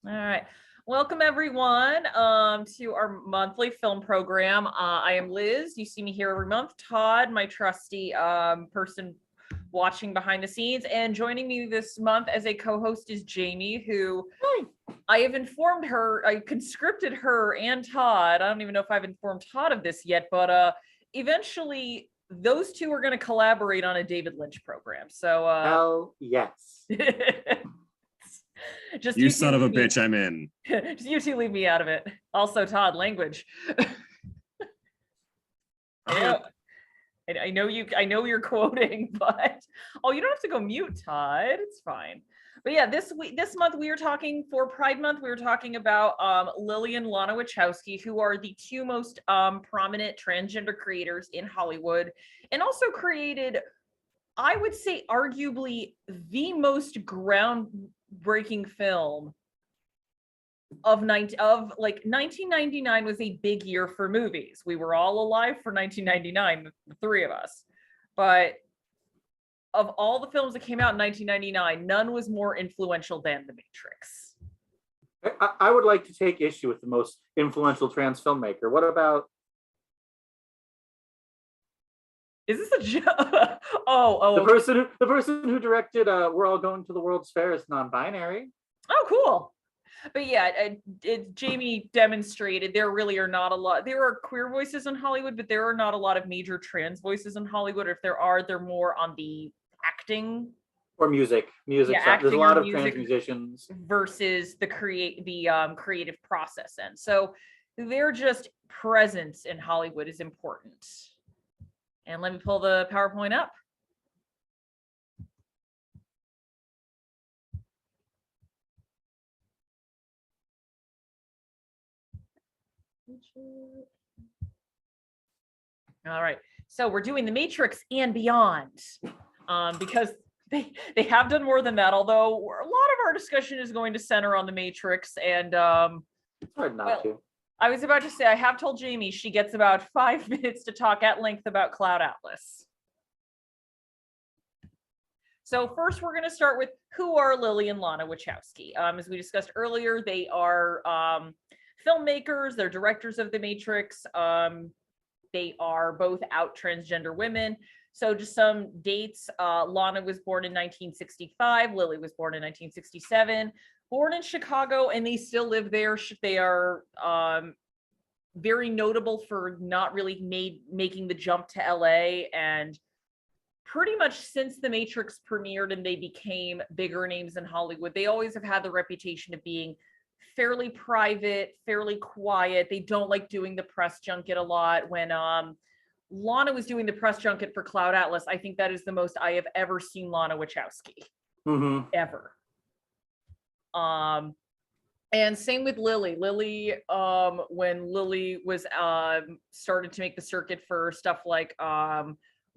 All right. Welcome everyone to our monthly film program. I am Liz. You see me here every month. Todd, my trusty person watching behind the scenes, and joining me this month as a co-host is Jamie, who I have informed her, I conscripted her and Todd. I don't even know if I've informed Todd of this yet, but eventually those two are going to collaborate on a David Lynch program. So hell yes. Just you son of a bitch, I'm in. Just you two leave me out of it. Also, Todd, language. I know you're quoting, but you don't have to go mute, Todd. It's fine. But yeah, this month we are talking for Pride Month. We were talking about Lily and Lana Wachowski, who are the two most prominent transgender creators in Hollywood, and also created, I would say, arguably the most groundbreaking film of 1999 was a big year for movies. We were all alive for 1999, the three of us. But of all the films that came out in 1999, none was more influential than The Matrix. I would like to take issue with the most influential trans filmmaker. What about? Is this a joke? The person who directed "We're All Going to the World's Fair" is non-binary. Oh, cool. But yeah, Jamie demonstrated there really are not a lot. There are queer voices in Hollywood, but there are not a lot of major trans voices in Hollywood. If there are, they're more on the acting or music. Yeah, there's a lot of trans musicians versus the creative process. And so their just presence in Hollywood is important. And let me pull the PowerPoint up. All right, so we're doing The Matrix and beyond, because they have done more than that, although a lot of our discussion is going to center on The Matrix. And it's hard not to. I was about to say, I have told Jamie she gets about 5 minutes to talk at length about Cloud Atlas. So first, we're going to start with who are Lily and Lana Wachowski. As we discussed earlier, they are filmmakers. They're directors of The Matrix. They are both out transgender women. So just some dates. Lana was born in 1965. Lily was born in 1967. Born in Chicago, and they still live there. They are very notable for not really making the jump to LA. And pretty much since The Matrix premiered and they became bigger names in Hollywood, they always have had the reputation of being fairly private, fairly quiet. They don't like doing the press junket a lot. When Lana was doing the press junket for Cloud Atlas, I think that is the most I have ever seen Lana Wachowski. Ever. And same with Lily. Lily, when Lily was started to make the circuit for stuff like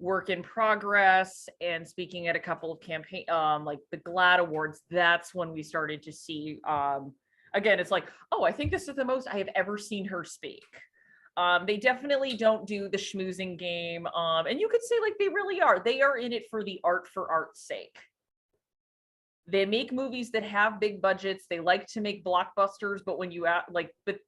Work in Progress and speaking at a couple of campaign, like the GLAAD Awards, that's when we started to see, again, it's like, oh, I think this is the most I have ever seen her speak. They definitely don't do the schmoozing game. And you could say like they really are. They are in it for art's sake. They make movies that have big budgets. They like to make blockbusters, but when you but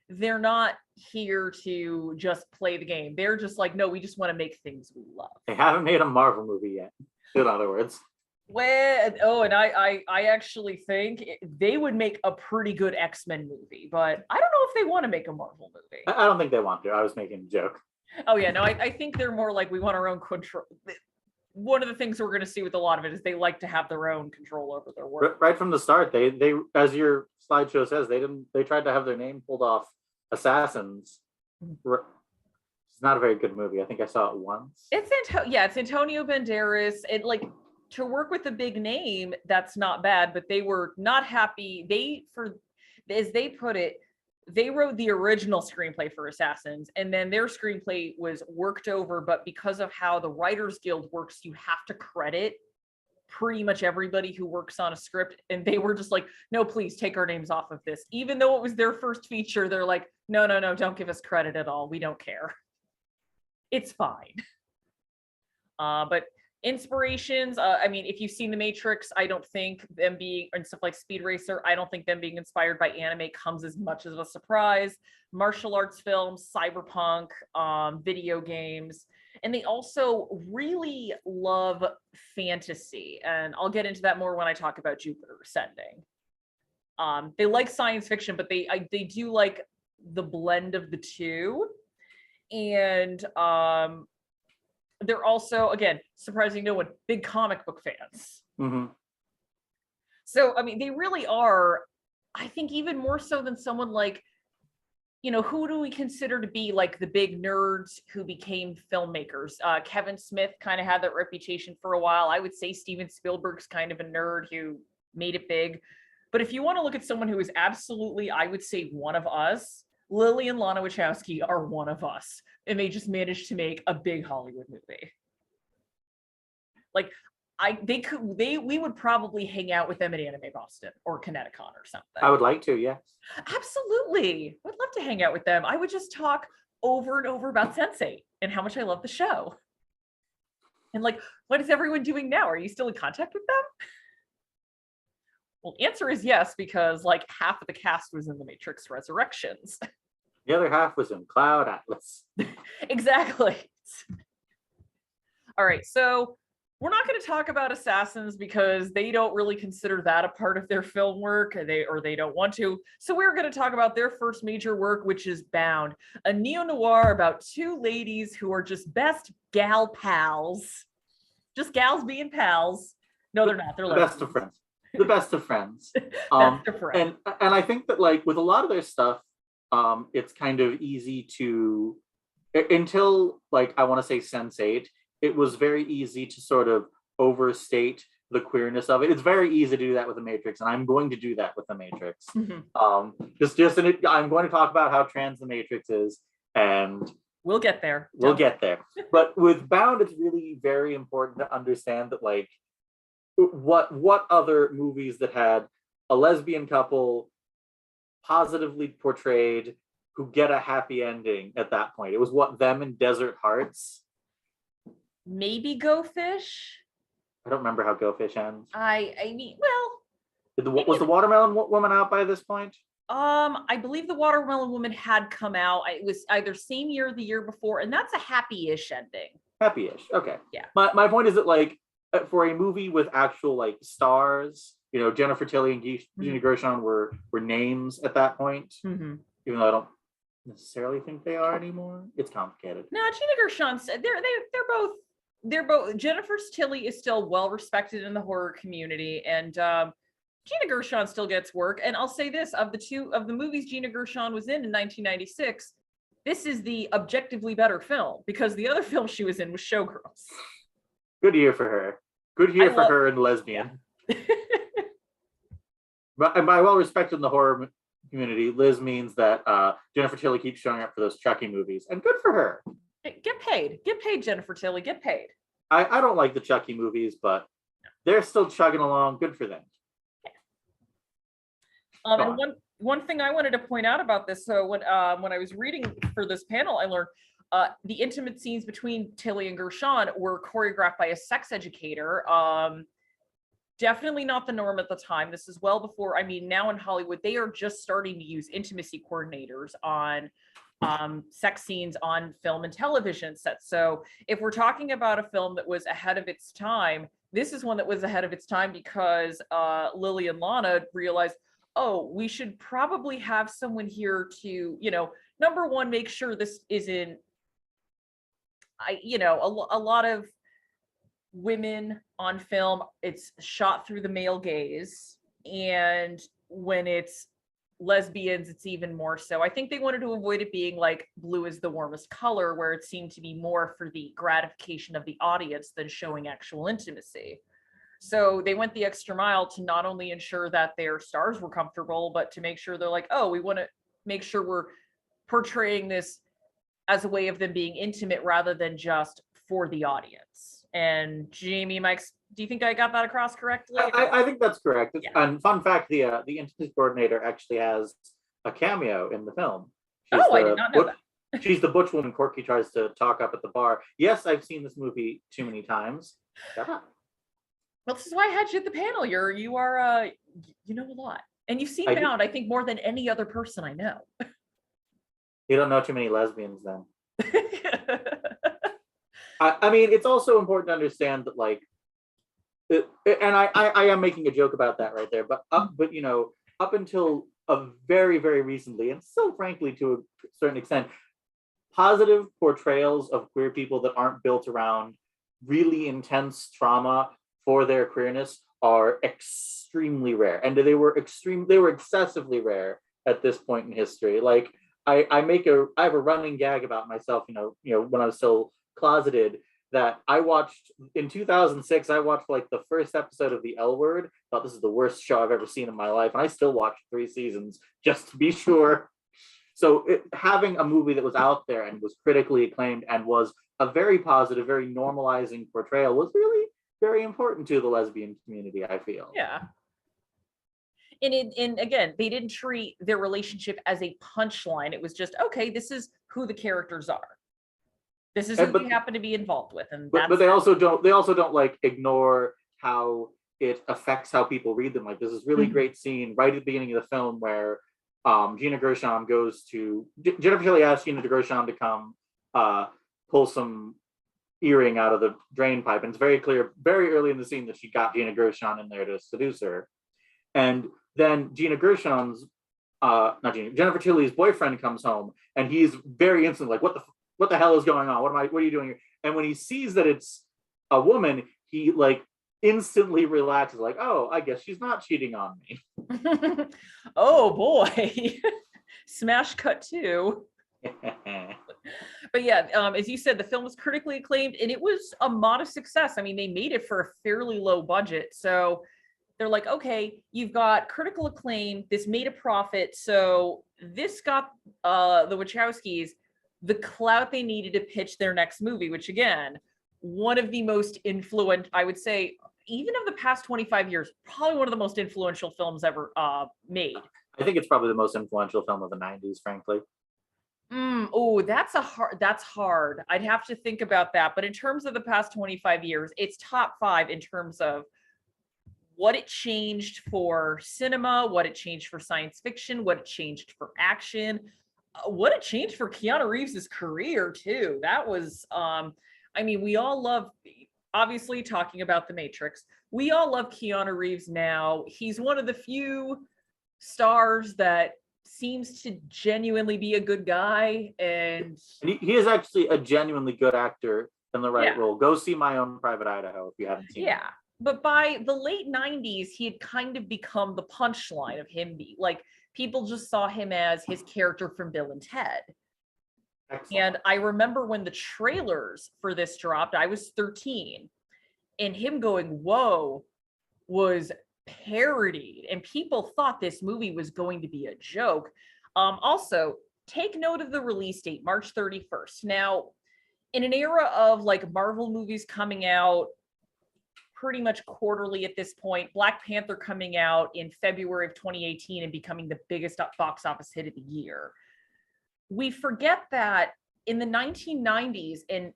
they're not here to just play the game. They're just like, no, we just want to make things we love. They haven't made a Marvel movie yet, in other words. Well, and I actually think they would make a pretty good X-Men movie, but I don't know if they want to make a Marvel movie. I don't think they want to. I was making a joke. Oh yeah, no, I think they're more like, we want our own control. One of the things we're going to see with a lot of it is they like to have their own control over their work. Right from the start, they as your slideshow says, they tried to have their name pulled off Assassins. It's not a very good movie. I think I saw it once. It's Antonio Banderas. It like, to work with a big name, that's not bad, but they were not happy. As they put it, they wrote the original screenplay for Assassins, and then their screenplay was worked over, but because of how the Writers Guild works, you have to credit pretty much everybody who works on a script, and they were just like, no, please take our names off of this. Even though it was their first feature, they're like, no, don't give us credit at all. We don't care. It's fine. But Inspirations, I mean, if you've seen The Matrix, I don't think them being, and stuff like Speed Racer, I don't think them being inspired by anime comes as much as a surprise. Martial arts films, cyberpunk, video games, and they also really love fantasy. And I'll get into that more when I talk about Jupiter Ascending. They like science fiction, but they do like the blend of the two. And they're also, again, surprising no one, big comic book fans. Mm-hmm. So, I mean, they really are, I think, even more so than someone like, who do we consider to be like the big nerds who became filmmakers? Kevin Smith kind of had that reputation for a while. I would say Steven Spielberg's kind of a nerd who made it big. But if you want to look at someone who is absolutely, I would say, one of us, Lily and Lana Wachowski are one of us, and they just managed to make a big Hollywood movie. Like, we would probably hang out with them at Anime Boston or Kineticon or something. I would like to, yes. Absolutely. I'd love to hang out with them. I would just talk over and over about Sense8 and how much I love the show. And like, what is everyone doing now? Are you still in contact with them? Well, answer is yes, because like half of the cast was in The Matrix Resurrections. The other half was in Cloud Atlas. Exactly. All right, so we're not going to talk about Assassins because they don't really consider that a part of their film work, or they don't want to. So we're going to talk about their first major work, which is Bound, a neo-noir about two ladies who are just best gal pals. Just gals being pals. No, they're not. They're the best of friends. The best of friends. And I think that like with a lot of their stuff, it's kind of easy to, until like I want to say Sense8, it was very easy to sort of overstate the queerness of it. It's very easy to do that with The Matrix, and I'm going to do that with The Matrix. Mm-hmm. I'm going to talk about how trans The Matrix is, and we'll get there. We'll get there. But with Bound, it's really very important to understand that like what other movies that had a lesbian couple positively portrayed who get a happy ending at that point. It was them and Desert Hearts. Maybe Go Fish. I don't remember how Go Fish ends. I mean, well, was the Watermelon Woman out by this point? I believe the Watermelon Woman had come out. It was either same year or the year before, and that's a happy-ish ending. Happy-ish. Okay. Yeah. My point is that like for a movie with actual like stars, Jennifer Tilly and Gina Gershon were names at that point. Mm-hmm. Even though I don't necessarily think they are anymore. It's complicated. No, Gina Gershon, they're both. Jennifer Tilly is still well respected in the horror community, and Gina Gershon still gets work. And I'll say this: of the movies Gina Gershon was in 1996, this is the objectively better film because the other film she was in was Showgirls. Good year for her. Good year for her and lesbian. Yeah. But by well respected in the horror community, Liz means that Jennifer Tilly keeps showing up for those Chucky movies, and good for her. Get paid, Jennifer Tilly, get paid. I don't like the Chucky movies, but they're still chugging along. Good for them. Yeah. And one thing I wanted to point out about this, so when I was reading for this panel, I learned the intimate scenes between Tilly and Gershon were choreographed by a sex educator. Definitely not the norm at the time. This is well before, I mean, now in Hollywood, they are just starting to use intimacy coordinators on sex scenes on film and television sets. So if we're talking about a film that was ahead of its time, this is one that was ahead of its time because Lily and Lana realized, oh, we should probably have someone here to, number one, make sure this isn't, a lot of women on film, it's shot through the male gaze, and when it's lesbians, it's even more so. I think they wanted to avoid it being like blue is the warmest color, where it seemed to be more for the gratification of the audience than showing actual intimacy. So they went the extra mile to not only ensure that their stars were comfortable, but to make sure they're like, oh, we want to make sure we're portraying this as a way of them being intimate rather than just for the audience. And Jamie, Mike, do you think I got that across correctly? I think that's correct. Yeah. And fun fact, the intimacy coordinator actually has a cameo in the film. I did not know that. She's the butch woman Corky tries to talk up at the bar. Yes, I've seen this movie too many times. Yeah. Well, this is why I had you at the panel. You know a lot. And you've seen I do. Bound, I think, more than any other person I know. You don't know too many lesbians then. I mean, it's also important to understand that, like, and I am making a joke about that right there, but you know, up until a very, very recently, and still frankly to a certain extent, positive portrayals of queer people that aren't built around really intense trauma for their queerness are extremely rare, and they were excessively rare at this point in history. Like, I have a running gag about myself, when I was still closeted, that I watched in 2006. I watched like the first episode of The L Word. Thought this is the worst show I've ever seen in my life, and I still watched 3 seasons just to be sure. So having a movie that was out there and was critically acclaimed and was a very positive, very normalizing portrayal was really very important to the lesbian community, I feel. Yeah. And again, they didn't treat their relationship as a punchline. It was just, okay, this is who the characters are. This is who we happen to be involved with. And but they also don't like ignore how it affects how people read them. Like, there's this really great scene right at the beginning of the film where Gina Gershon Jennifer Tilly asks Gina Gershon to come pull some earring out of the drain pipe, and it's very clear very early in the scene that she got Gina Gershon in there to seduce her. And then Jennifer Tilly's boyfriend comes home, and he's very instantly like, what the hell is going on? What are you doing here? And when he sees that it's a woman, he like instantly relaxes, like, oh, I guess she's not cheating on me. Oh boy. Smash cut 2. But yeah, as you said, the film was critically acclaimed and it was a modest success. I mean, they made it for a fairly low budget. So they're like, okay, you've got critical acclaim. This made a profit. So this got the Wachowskis the clout they needed to pitch their next movie, which again, one of the most influential, I would say, even of the past 25 years, probably one of the most influential films ever made. I think it's probably the most influential film of the 90s, frankly. Oh, that's hard. I'd have to think about that. But in terms of the past 25 years, it's top 5 in terms of what it changed for cinema, what it changed for science fiction, what it changed for action, what it changed for Keanu Reeves' career too. That was, I mean, we all love, obviously talking about The Matrix, we all love Keanu Reeves now. He's one of the few stars that seems to genuinely be a good guy. And he is actually a genuinely good actor in the right role. Go see My Own Private Idaho if you haven't seen it. But by the late 90s, he had kind of become the punchline of him. Like, people just saw him as his character from Bill and Ted. Excellent. And I remember when the trailers for this dropped, I was 13, and him going, whoa, was parodied. And people thought this movie was going to be a joke. Also, take note of the release date, March 31st. Now, in an era of like Marvel movies coming out pretty much quarterly at this point, Black Panther coming out in February of 2018 and becoming the biggest box office hit of the year. We forget that in the 1990s and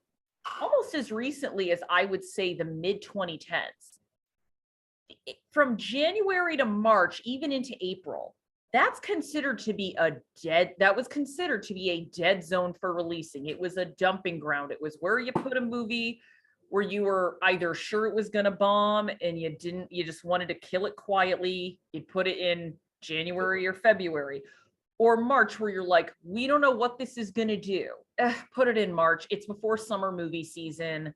almost as recently as I would say the mid 2010s, from January to March, even into April, that's considered to be a dead zone for releasing. It was a dumping ground. It was where you put a movie where you were either sure it was going to bomb and you just wanted to kill it quietly. You put it in January or February, or March, where you're like, we don't know what this is going to do. Put it in March. It's before summer movie season.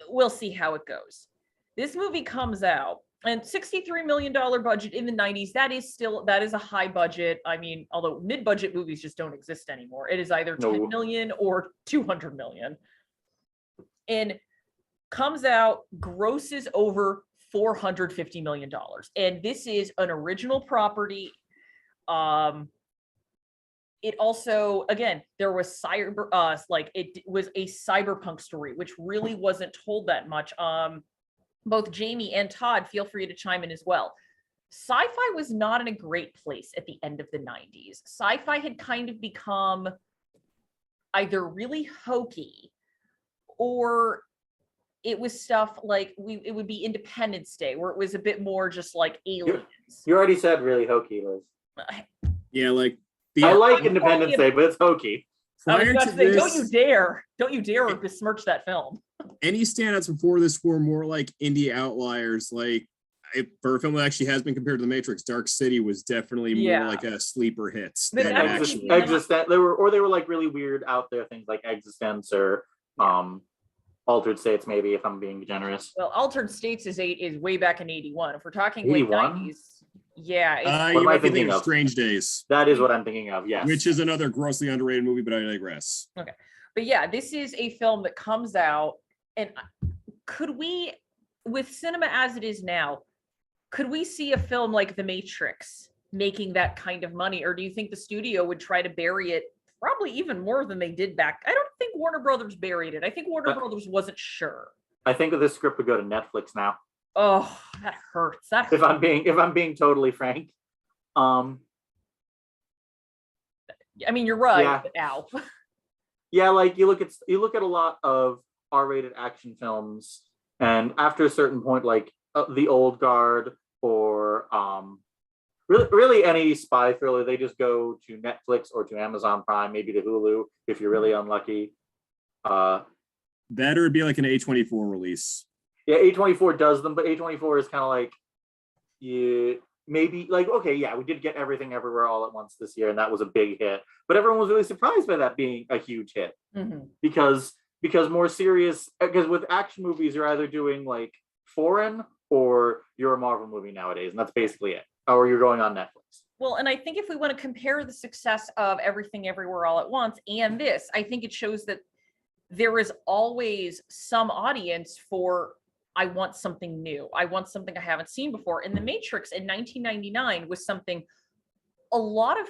We'll see how it goes. This movie comes out and $63 million budget in the 90s. That is a high budget. I mean, although mid-budget movies just don't exist anymore. It is either 10 million or 200 million. And comes out, grosses over $450 million. And this is an original property. It also, again, there was it was a cyberpunk story, which really wasn't told that much. Both Jamie and Todd, feel free to chime in as well. Sci-fi was not in a great place at the end of the 90s. Sci-fi had kind of become either really hokey, or it was stuff like it would be Independence Day, where it was a bit more just like aliens. You already said really hokey, Liz. Yeah, like I like Independence Day, but it's hokey. I was about to say, don't you dare besmirch that film. Any standouts before this were more like indie outliers, like for a film that actually has been compared to The Matrix, Dark City was definitely more like a sleeper hit. They were like really weird out there things like Existence or Altered States, maybe, if I'm being generous. Well, Altered States is way back in 81. If we're talking late 90s, yeah. You might be thinking of Strange Days. That is what I'm thinking of, yes. Which is another grossly underrated movie, but I digress. Okay. But yeah, this is a film that comes out, and could we, with cinema as it is now, could we see a film like The Matrix making that kind of money? Or do you think the studio would try to bury it probably even more than they did back? I don't think Warner Brothers buried it. I think Warner Brothers wasn't sure. I think that this script would go to Netflix now. Oh, that hurts. If I'm being totally frank. I mean, you're right, Al. Yeah, like you look at a lot of R-rated action films, and after a certain point, like The Old Guard or really any spy thriller, they just go to Netflix or to Amazon Prime, maybe to Hulu if you're really unlucky. That or it'd be like an A24 release. Yeah, A24 does them, but A24 is kind of like, maybe like, okay, yeah, we did get Everything Everywhere All at Once this year, and that was a big hit. But everyone was really surprised by that being a huge hit because more serious. Because with action movies, you're either doing like foreign or you're a Marvel movie nowadays, and that's basically it. Or you're going on Netflix. Well, and I think if we want to compare the success of Everything Everywhere All at Once and this, I think it shows that there is always some audience for, I want something new. I want something I haven't seen before. And The Matrix in 1999 was something a lot of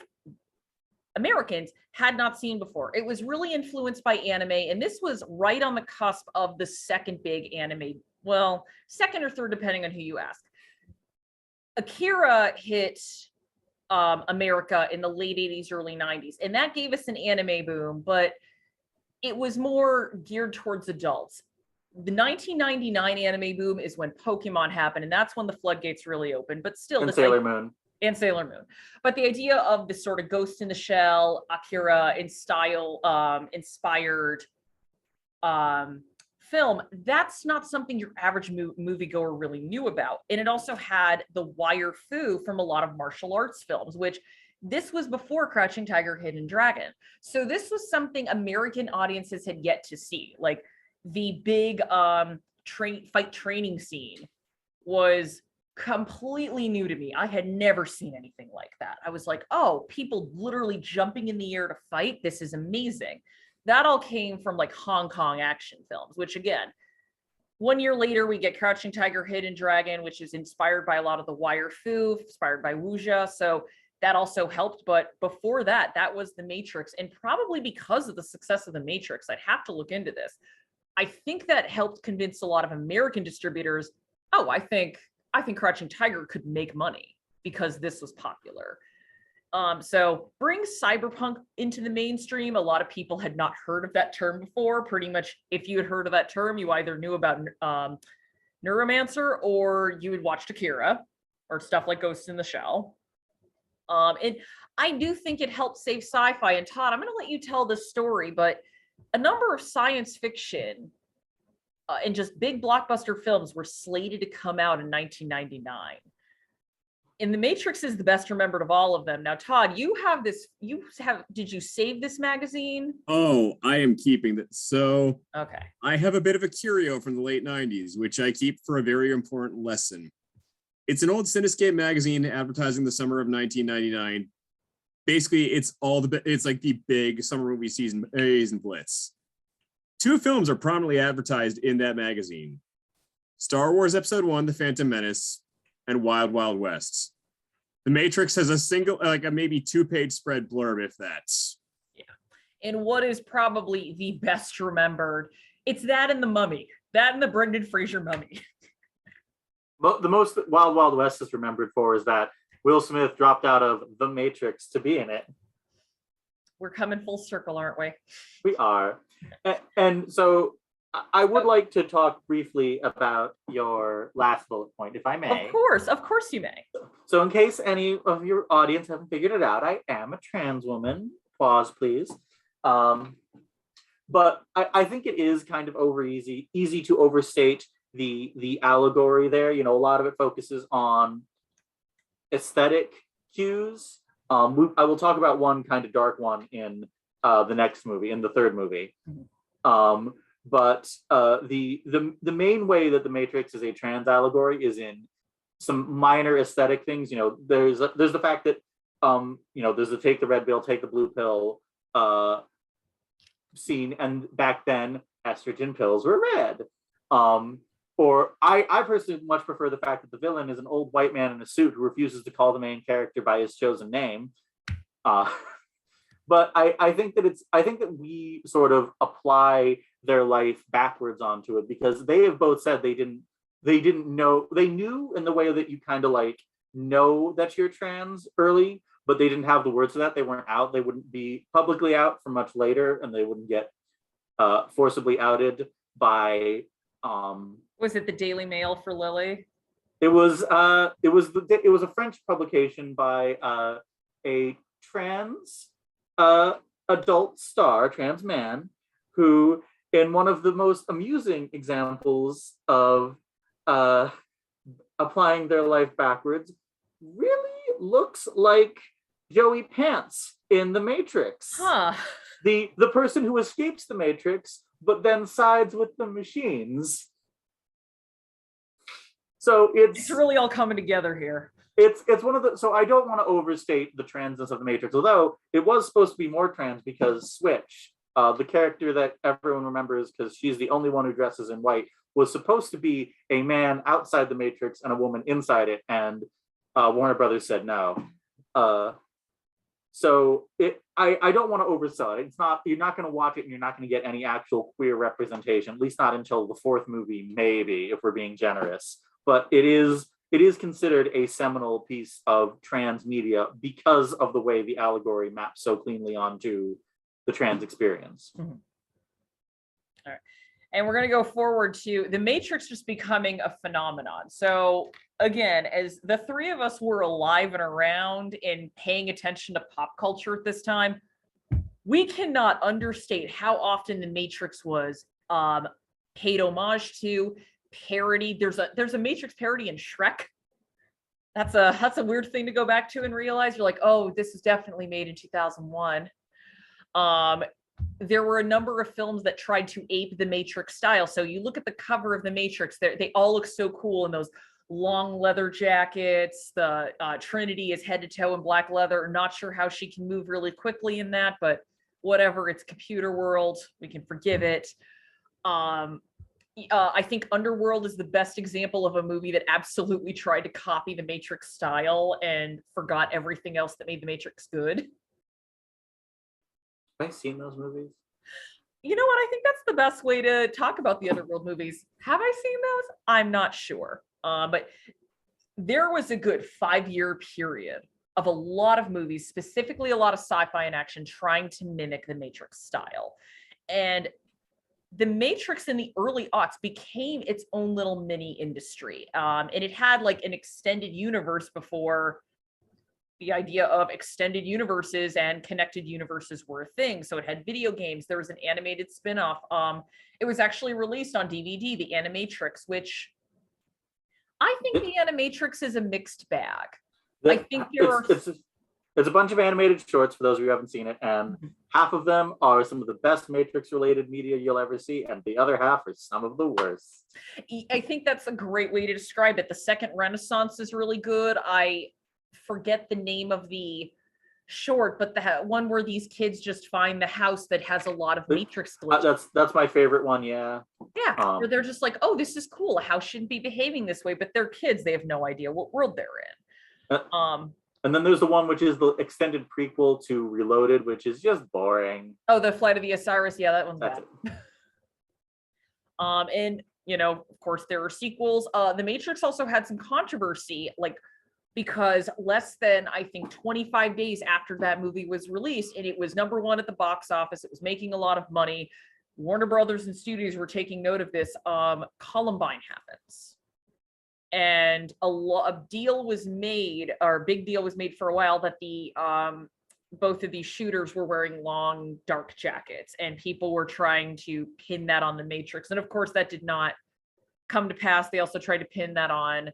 Americans had not seen before. It was really influenced by anime, and this was right on the cusp of the second big anime, well, second or third, depending on who you ask. Akira hit America in the late 80s, early 90s, and that gave us an anime boom, but it was more geared towards adults. The 1999 anime boom is when Pokemon happened, and that's when the floodgates really opened, but still. And Sailor Moon. And Sailor Moon. But the idea of this sort of Ghost in the Shell, Akira in style, inspired film, that's not something your average moviegoer really knew about. And it also had the wire fu from a lot of martial arts films, which this was before Crouching Tiger, Hidden Dragon. So this was something American audiences had yet to see. Like the big fight training scene was completely new to me. I had never seen anything like that. I was like, oh, people literally jumping in the air to fight. This is amazing. That all came from like Hong Kong action films, which again, 1 year later, we get Crouching Tiger, Hidden Dragon, which is inspired by a lot of the wire fu, inspired by wuxia. So that also helped. But before that, that was The Matrix. And probably because of the success of The Matrix, I'd have to look into this. I think that helped convince a lot of American distributors, oh, I think Crouching Tiger could make money because this was popular. So bring cyberpunk into the mainstream. A lot of people had not heard of that term before. Pretty much, if you had heard of that term, you either knew about Neuromancer or you had watched Akira or stuff like Ghost in the Shell. And I do think it helped save sci-fi. And Todd, I'm going to let you tell this story, but a number of science fiction and just big blockbuster films were slated to come out in 1999. And The Matrix is the best remembered of all of them. Now, Todd, did you save this magazine? Oh, I am keeping that. So okay. I have a bit of a curio from the late 90s, which I keep for a very important lesson. It's an old Cinescape magazine advertising the summer of 1999. Basically, it's like the big summer movie season blitz. 2 films are prominently advertised in that magazine: Star Wars Episode 1, The Phantom Menace, and Wild Wild West. The Matrix has a single, like a maybe 2-page spread blurb, if that's. Yeah. And what is probably the best remembered, it's that and The Mummy. That and the Brendan Fraser Mummy. The most Wild Wild West is remembered for is that Will Smith dropped out of The Matrix to be in it. We're coming full circle, aren't we? We are. And so I would like to talk briefly about your last bullet point, if I may. Of course you may. So in case any of your audience haven't figured it out, I am a trans woman. Pause, please. But I think it is kind of easy to overstate the allegory there. You know, a lot of it focuses on aesthetic cues. I will talk about one kind of dark one in the next movie, in the third movie. But the main way that the Matrix is a trans allegory is in some minor aesthetic things. You know, there's the fact that you know, there's the take the red pill, take the blue pill scene, and back then estrogen pills were red. Or I personally much prefer the fact that the villain is an old white man in a suit who refuses to call the main character by his chosen name. But I think that we sort of apply their life backwards onto it, because they have both said they didn't know, they knew in the way that you kind of like know that you're trans early, but they didn't have the words for that. They weren't out. They wouldn't be publicly out for much later, and they wouldn't get forcibly outed by. Was it the Daily Mail for Lily? It was a French publication by a trans adult star, trans man, who, in one of the most amusing examples of applying their life backwards, really looks like Joey Pants in The Matrix. Huh. The person who escapes the Matrix, but then sides with the machines. So it's really all coming together here. It's one of the, so I don't want to overstate the transness of the Matrix, although it was supposed to be more trans, because Switch, the character that everyone remembers because she's the only one who dresses in white, was supposed to be a man outside the Matrix and a woman inside it, and Warner Brothers said no. So I don't want to oversell it. It's not, you're not going to watch it and you're not going to get any actual queer representation, at least not until the fourth movie, maybe, if we're being generous. But it is considered a seminal piece of trans media because of the way the allegory maps so cleanly onto the trans experience. Mm-hmm. All right. And we're going to go forward to The Matrix just becoming a phenomenon. So again, as the three of us were alive and around and paying attention to pop culture at this time, we cannot understate how often The Matrix was paid homage to, parody. There's a Matrix parody in Shrek. That's a weird thing to go back to and realize. You're like, oh, this is definitely made in 2001. There were a number of films that tried to ape the Matrix style. So you look at the cover of the Matrix, they all look so cool in those long leather jackets. The Trinity is head to toe in black leather. Not sure how she can move really quickly in that, but whatever, it's computer world, we can forgive it. I think Underworld is the best example of a movie that absolutely tried to copy the Matrix style and forgot everything else that made the Matrix good. Have I seen those movies? You know what? I think that's the best way to talk about the Underworld movies. Have I seen those? I'm not sure. But there was a good 5-year period of a lot of movies, specifically a lot of sci-fi and action, trying to mimic the Matrix style. And the Matrix in the early aughts became its own little mini industry. And it had like an extended universe before the idea of extended universes and connected universes were a thing. So it had video games. There was an animated spin-off. It was actually released on DVD, The Animatrix, which I think The Animatrix is a mixed bag. I think there's a bunch of animated shorts for those of you who haven't seen it, and half of them are some of the best Matrix-related media you'll ever see, and the other half are some of the worst. I think that's a great way to describe it. The Second Renaissance is really good. I forget the name of the short, but the one where these kids just find the house that has a lot of Matrix glitches. That's my favorite one, yeah. Yeah, where they're just like, oh, this is cool. A house shouldn't be behaving this way, but they're kids. They have no idea what world they're in. And then there's the one which is the extended prequel to Reloaded, which is just boring. Oh, the Flight of the Osiris. Yeah, that one's That's bad. And, you know, of course, there are sequels. The Matrix also had some controversy, like, because less than, I think, 25 days after that movie was released, and it was #1 at the box office, it was making a lot of money, Warner Brothers and studios were taking note of this. Columbine happens. And a deal was made, or a big deal was made for a while, that the both of these shooters were wearing long dark jackets, and people were trying to pin that on the Matrix. And of course, that did not come to pass. They also tried to pin that on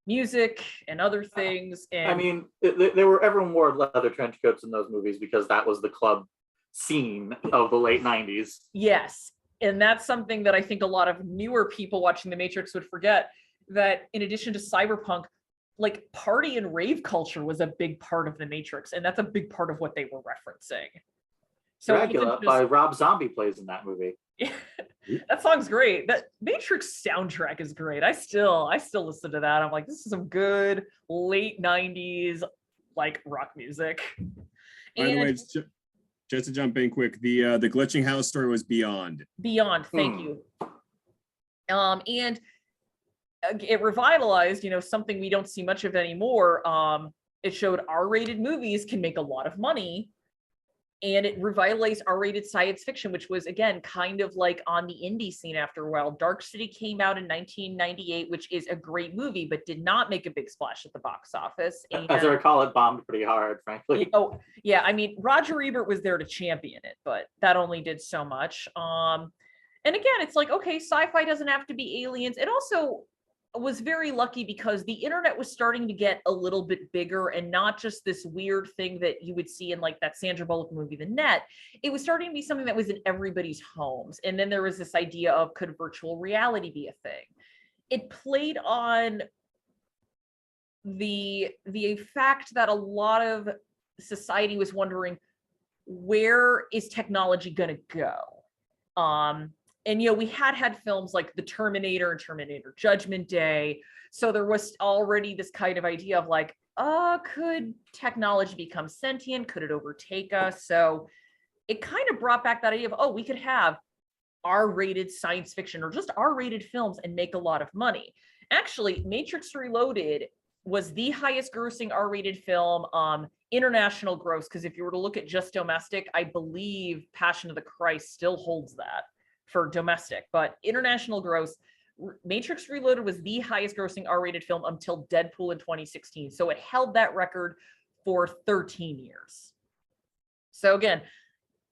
music and other things. And I mean, everyone wore leather trench coats in those movies because that was the club scene of the late 90s. Yes. And that's something that I think a lot of newer people watching The Matrix would forget, that in addition to cyberpunk, like party and rave culture was a big part of The Matrix, and that's a big part of what they were referencing. So Dracula by Rob Zombie plays in that movie. That song's great. That Matrix soundtrack is great. I still listen to that. I'm like, this is some good late 90s like rock music. By the way, just to jump in quick, the glitching house story was Beyond. Thank you. And it revitalized, something we don't see much of anymore. It showed R-rated movies can make a lot of money, and it revitalized R-rated science fiction, which was, again, kind of like on the indie scene after a while. Dark City came out in 1998, which is a great movie, but did not make a big splash at the box office. And, as I recall, it bombed pretty hard, frankly. Oh, yeah. I mean, Roger Ebert was there to champion it, but that only did so much. And again, it's like, okay, sci-fi doesn't have to be aliens. It also was very lucky because the internet was starting to get a little bit bigger, and not just this weird thing that you would see in like that Sandra Bullock movie, The Net. It was starting to be something that was in everybody's homes. And then there was this idea of, could virtual reality be a thing? It played on the fact that a lot of society was wondering, where is technology going to go? And, we had films like The Terminator and Terminator Judgment Day. So there was already this kind of idea of like, could technology become sentient? Could it overtake us? So it kind of brought back that idea of, we could have R-rated science fiction or just R-rated films and make a lot of money. Actually, Matrix Reloaded was the highest grossing R-rated film, international gross, because if you were to look at just domestic, I believe Passion of the Christ still holds that for domestic, but international gross, Matrix Reloaded was the highest grossing R-rated film until Deadpool in 2016. So it held that record for 13 years. So again,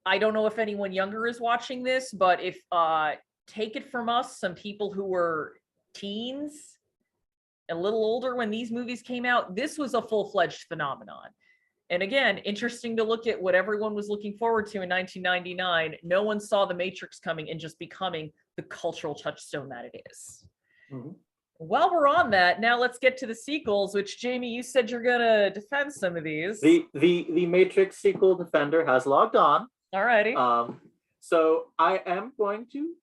I don't know if anyone younger is watching this, but if take it from us, some people who were teens, a little older when these movies came out, this was a full-fledged phenomenon. And again, interesting to look at what everyone was looking forward to in 1999. No one saw The Matrix coming and just becoming the cultural touchstone that it is. Mm-hmm. While we're on that, now let's get to the sequels, which, Jamie, you said you're going to defend some of these. The Matrix sequel defender has logged on. All righty. So I am going to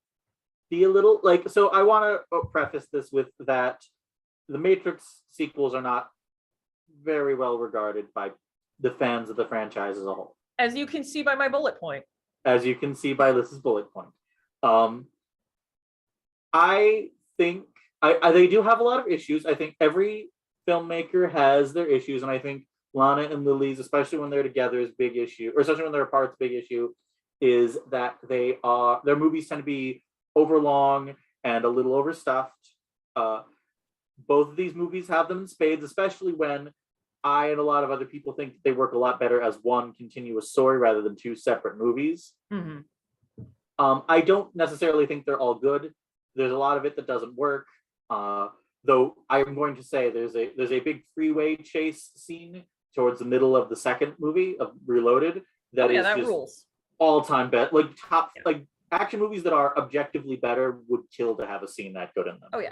be a little so I want to preface this with that the Matrix sequels are not very well regarded by the fans of the franchise as a whole. As you can see by my bullet point. As you can see by Liz's bullet point. I think they do have a lot of issues. I think every filmmaker has their issues, and I think Lana and Lily's, especially when they're together, is big issue, or especially when they're apart, big issue is that their movies tend to be overlong and a little overstuffed. Both of these movies have them in spades, especially when I and a lot of other people think they work a lot better as one continuous story rather than two separate movies. Mm-hmm. I don't necessarily think they're all good. There's a lot of it that doesn't work. Though I'm going to say there's a big freeway chase scene towards the middle of the second movie of Reloaded that is just rules. All-time bet. Action movies that are objectively better would kill to have a scene that good in them. Oh yeah.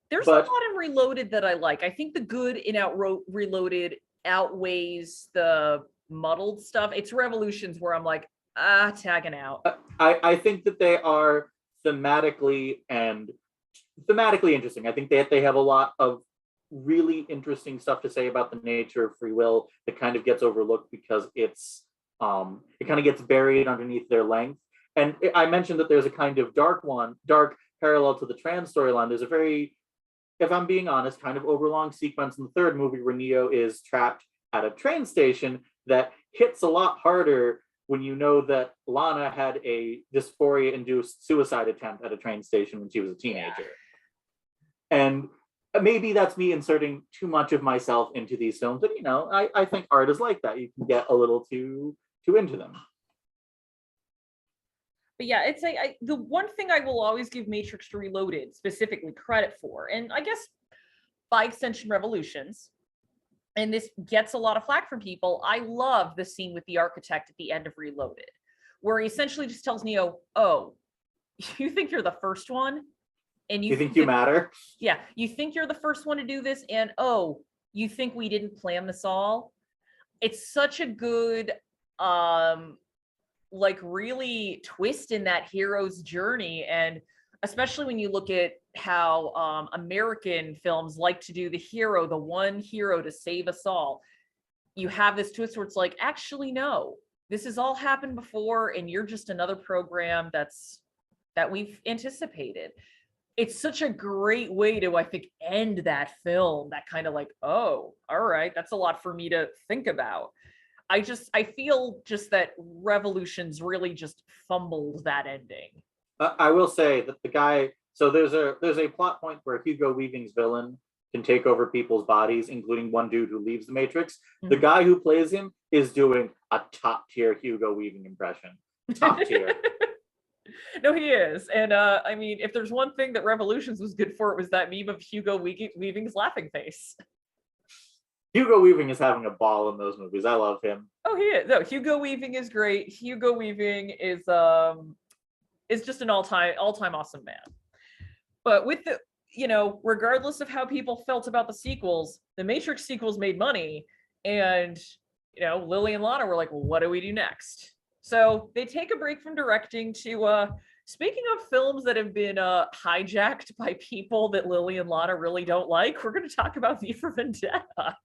There's a lot in Reloaded that I like. I think the good in Reloaded outweighs the muddled stuff. It's Revolutions where I'm like, tagging out. I think that they are thematically interesting. I think that they have a lot of really interesting stuff to say about the nature of free will that kind of gets overlooked because it kind of gets buried underneath their length. And I mentioned that there's a kind of dark parallel to the trans storyline. There's a very, if I'm being honest, kind of overlong sequence in the third movie where Neo is trapped at a train station that hits a lot harder when you know that Lana had a dysphoria-induced suicide attempt at a train station when she was a teenager. And maybe that's me inserting too much of myself into these films, but you know, I think art is like that. You can get a little too into them. But yeah, it's the one thing I will always give Matrix Reloaded specifically credit for, and I guess by extension Revolutions, and this gets a lot of flack from people, I love the scene with the architect at the end of Reloaded, where he essentially just tells Neo, oh, you think you're the first one? And you think you matter? Yeah, you think you're the first one to do this, and oh, you think we didn't plan this all? It's such a good like really twist in that hero's journey, and especially when you look at how American films like to do the hero, the one hero to save us all. You have this twist where it's like, actually, no, this has all happened before, and you're just another program that we've anticipated. It's such a great way to, I think, end that film. That kind of like, oh, all right, that's a lot for me to think about. I feel just that Revolutions really just fumbled that ending. I will say that the guy, so there's a plot point where Hugo Weaving's villain can take over people's bodies, including one dude who leaves the Matrix. Mm-hmm. The guy who plays him is doing a top tier Hugo Weaving impression. Top tier. No, he is. And I mean, if there's one thing that Revolutions was good for, it was that meme of Hugo Weaving's laughing face. Hugo Weaving is having a ball in those movies. I love him. Oh, he is. No, Hugo Weaving is great. Hugo Weaving is just an all-time awesome man. But with the, you know, regardless of how people felt about the sequels, the Matrix sequels made money, and you know, Lily and Lana were like, well, what do we do next? So they take a break from directing to speaking of films that have been hijacked by people that Lily and Lana really don't like, we're going to talk about V for Vendetta.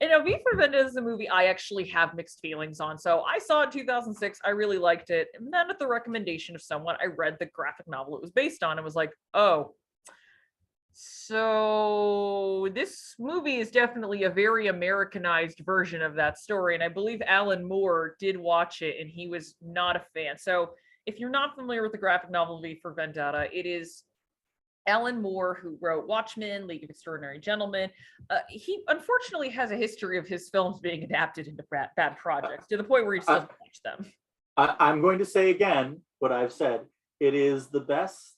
And now, V for Vendetta is a movie I actually have mixed feelings on. So I saw it in 2006. I really liked it. And then at the recommendation of someone, I read the graphic novel it was based on and was like, oh, so this movie is definitely a very Americanized version of that story. And I believe Alan Moore did watch it and he was not a fan. So if you're not familiar with the graphic novel V for Vendetta, it is Alan Moore, who wrote Watchmen, League of Extraordinary Gentlemen. He unfortunately has a history of his films being adapted into bad projects to the point where he still watch them. I'm going to say again what I've said. It is the best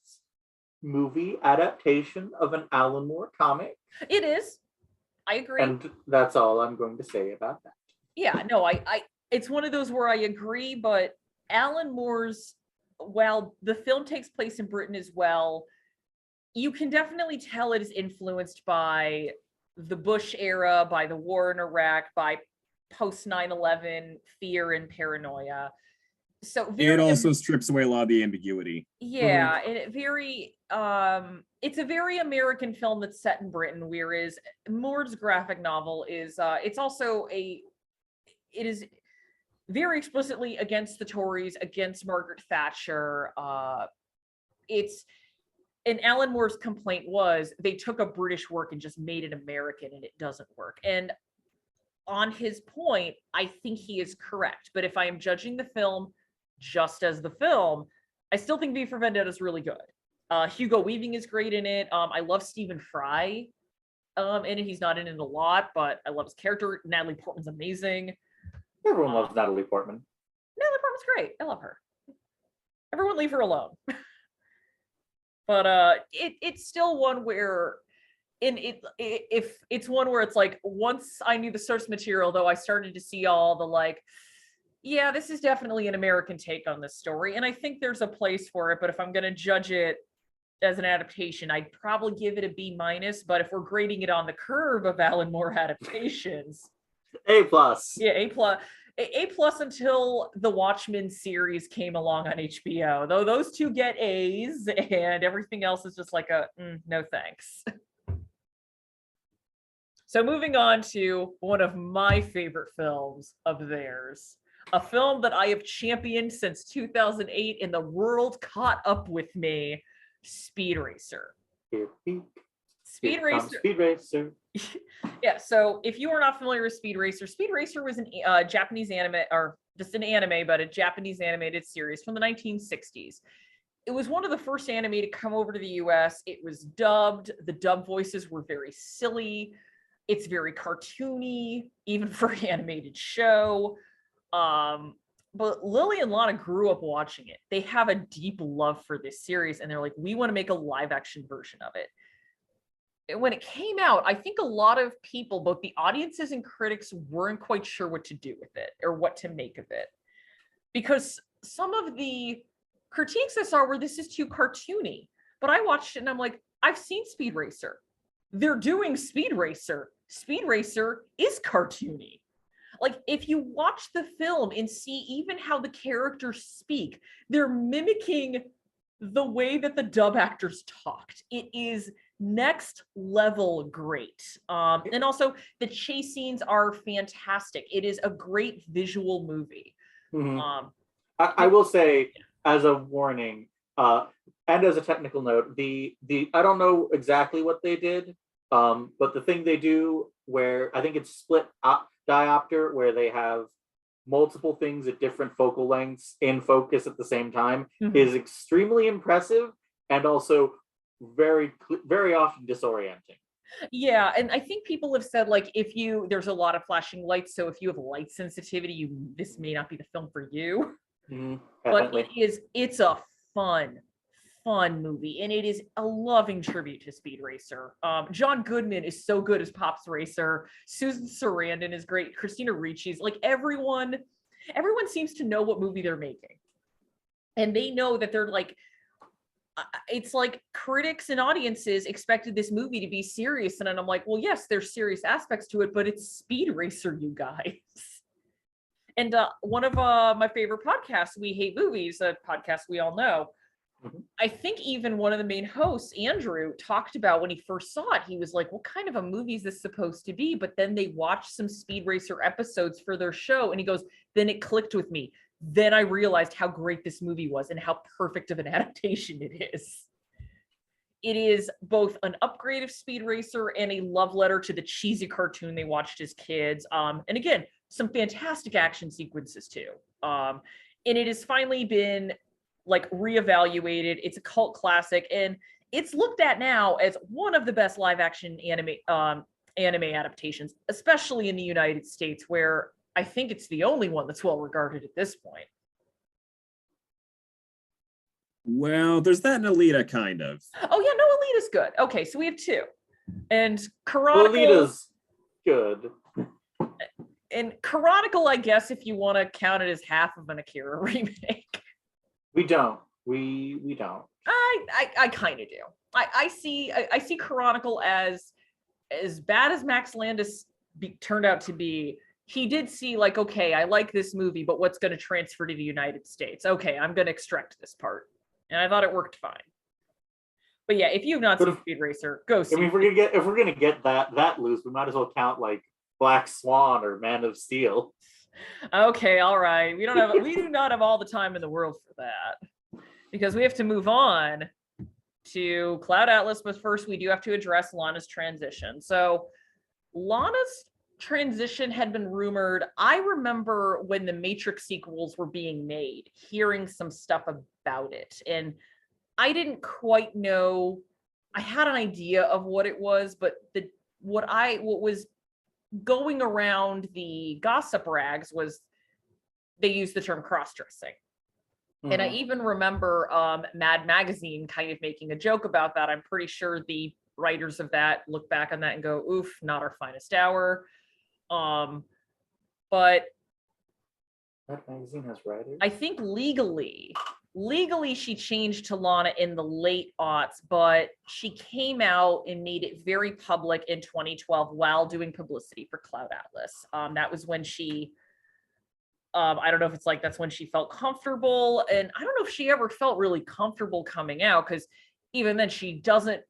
movie adaptation of an Alan Moore comic. It is. I agree. And that's all I'm going to say about that. Yeah, no, I it's one of those where I agree, but Alan Moore's, while the film takes place in Britain as well, you can definitely tell it is influenced by the Bush era, by the war in Iraq, by post 9/11 fear and paranoia. So it also strips away a lot of the ambiguity. Yeah, and it's a very American film that's set in Britain, whereas Moore's graphic novel is it is very explicitly against the Tories, against Margaret Thatcher. And Alan Moore's complaint was they took a British work and just made it American, and it doesn't work. And on his point, I think he is correct. But if I am judging the film just as the film, I still think V for Vendetta is really good. Hugo Weaving is great in it. I love Stephen Fry in it. He's not in it a lot, but I love his character. Natalie Portman's amazing. Everyone loves Natalie Portman. Natalie Portman's great. I love her. Everyone leave her alone. But it's still one where if it's one where it's like, once I knew the source material, though, I started to see all the like, yeah, this is definitely an American take on this story. And I think there's a place for it, but if I'm going to judge it as an adaptation, I'd probably give it a B-. But if we're grading it on the curve of Alan Moore adaptations, A+. Yeah, A+ until the Watchmen series came along on HBO. Though those two get A's and everything else is just like no thanks. So moving on to one of my favorite films of theirs. A film that I have championed since 2008 and the world caught up with me, Speed Racer. Speed Racer. Yeah, so if you are not familiar with Speed Racer was a Japanese anime, or just an anime, but a Japanese animated series from the 1960s. It was one of the first anime to come over to the US. It was dubbed. The dub voices were very silly. It's very cartoony, even for an animated show. But Lily and Lana grew up watching it. They have a deep love for this series, and they're like, we want to make a live action version of it. When it came out, I think a lot of people, both the audiences and critics, weren't quite sure what to do with it or what to make of it. Because some of the critiques I saw were, this is too cartoony. But I watched it and I'm like, I've seen Speed Racer. They're doing Speed Racer. Speed Racer is cartoony. Like, if you watch the film and see even how the characters speak, they're mimicking the way that the dub actors talked. It is next level great. And also the chase scenes are fantastic. It is a great visual movie. Mm-hmm. I will say, as a warning, and as a technical note, the I don't know exactly what they did, but the thing they do where I think it's split diopter, where they have multiple things at different focal lengths in focus at the same time, is extremely impressive, and also very often disorienting. Yeah, and I think people have said, like, there's a lot of flashing lights, so if you have light sensitivity, this may not be the film for you. But it's a fun movie, and it is a loving tribute to Speed Racer. John Goodman is so good as Pops Racer. Susan Sarandon is great. Christina Ricci's, like, everyone seems to know what movie they're making, and they know that they're like, it's like critics and audiences expected this movie to be serious, and I'm like, well, yes, there's serious aspects to it, but it's Speed Racer, you guys. And one of my favorite podcasts, We Hate Movies, a podcast we all know, I think even one of the main hosts, Andrew, talked about when he first saw it, he was like, what kind of a movie is this supposed to be? But then they watched some Speed Racer episodes for their show, and he goes, then it clicked with me. Then I realized how great this movie was and how perfect of an adaptation it is. It is both an upgrade of Speed Racer and a love letter to the cheesy cartoon they watched as kids. And again, some fantastic action sequences too. And it has finally been like reevaluated. It's a cult classic, and it's looked at now as one of the best live action anime adaptations, especially in the United States, where I think it's the only one that's well regarded at this point. Well, there's that in Alita, kind of. Oh yeah, no, Alita's good. Okay, so we have two. And Chronicle... Alita's good. And Chronicle, I guess, if you want to count it as half of an Akira remake. We don't. We don't. I kind of do. I see Chronicle as bad as Max Landis turned out to be. He did see, like, okay, I like this movie, but what's going to transfer to the United States? Okay, I'm going to extract this part. And I thought it worked fine. But yeah, if you've not seen Speed Racer, go see it. I mean, if we're gonna get that loose, we might as well count like Black Swan or Man of Steel. Okay, all right. We do not have all the time in the world for that, because we have to move on to Cloud Atlas. But first, we do have to address Lana's transition. So Lana's transition had been rumored. I remember when the Matrix sequels were being made, hearing some stuff about it, and I didn't quite know. I had an idea of what it was, but what was going around the gossip rags was they used the term cross-dressing. And I even remember Mad Magazine kind of making a joke about that. I'm pretty sure the writers of that look back on that and go, oof, not our finest hour. But Mad Magazine has writers? I think legally she changed to Lana in the late aughts, but she came out and made it very public in 2012 while doing publicity for Cloud Atlas. That was when she, I don't know if it's like that's when she felt comfortable, and I don't know if she ever felt really comfortable coming out, because even then she doesn't.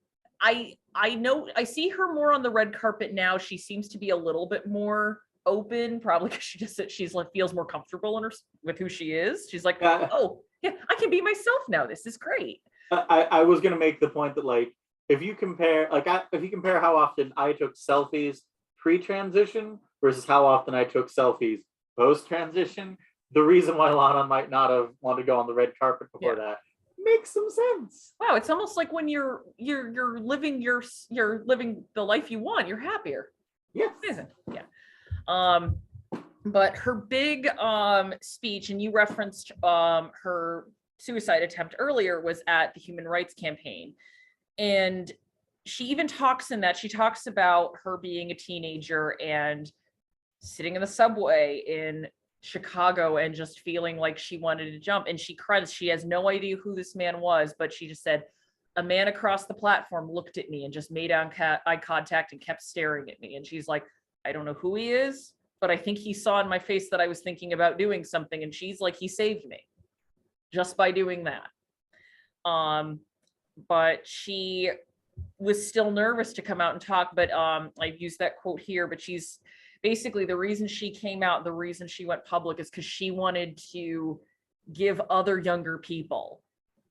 I know I see her more on the red carpet now. She seems to be a little bit more open, probably because she's like feels more comfortable with who she is. She's like, oh yeah, I can be myself now. This is great. I was gonna make the point that, like, if you compare how often I took selfies pre-transition versus how often I took selfies post-transition, the reason why Lana might not have wanted to go on the red carpet before that makes some sense. Wow, it's almost like when you're living you're living the life you want, you're happier. Yes. Yeah. But her big speech, and you referenced her suicide attempt earlier, was at the Human Rights Campaign. And she even talks in that, she talks about her being a teenager and sitting in the subway in Chicago and just feeling like she wanted to jump. And she credits, she has no idea who this man was, but she just said, a man across the platform looked at me and just made eye contact and kept staring at me. And she's like, I don't know who he is, but I think he saw in my face that I was thinking about doing something. And she's like, he saved me just by doing that. But she was still nervous to come out and talk. But I've used that quote here, but she's basically, the reason she came out, the reason she went public is because she wanted to give other younger people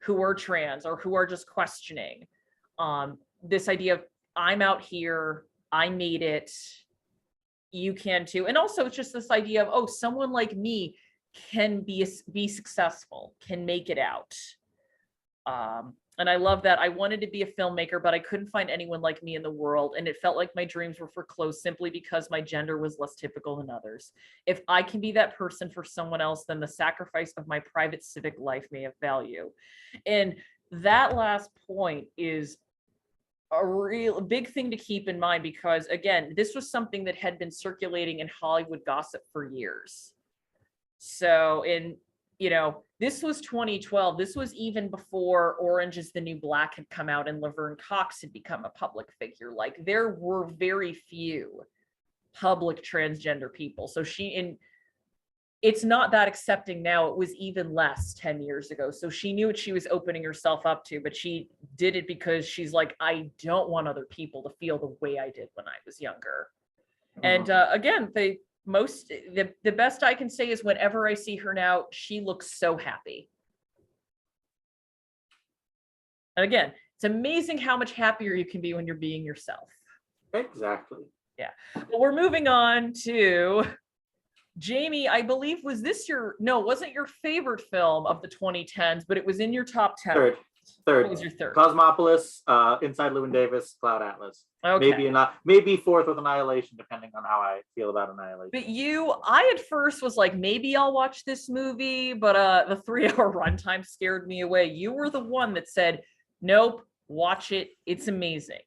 who are trans or who are just questioning this idea of, I'm out here, I made it, you can too. And also it's just this idea of, oh, someone like me can be successful, can make it out. And I love that. I wanted to be a filmmaker, but I couldn't find anyone like me in the world. And it felt like my dreams were foreclosed simply because my gender was less typical than others. If I can be that person for someone else, then the sacrifice of my private civic life may have value. And that last point is a real big thing to keep in mind, because again, this was something that had been circulating in Hollywood gossip for years. So this was 2012. This was even before Orange is the New Black had come out and Laverne Cox had become a public figure. Like, there were very few public transgender people. So it's not that accepting now. It was even less 10 years ago. So she knew what she was opening herself up to, but she did it because she's like, I don't want other people to feel the way I did when I was younger. And again, the best I can say is whenever I see her now, she looks so happy. And again, it's amazing how much happier you can be when you're being yourself. Exactly. Yeah. Well, we're moving on to Jamie. I believe, wasn't your favorite film of the 2010s, but it was in your top 10. Third. What was your third? Cosmopolis, Inside Llewyn Davis, Cloud Atlas. Okay. Maybe fourth with Annihilation, depending on how I feel about Annihilation. But I at first was like, maybe I'll watch this movie, but the 3-hour runtime scared me away. You were the one that said, nope, watch it. It's amazing.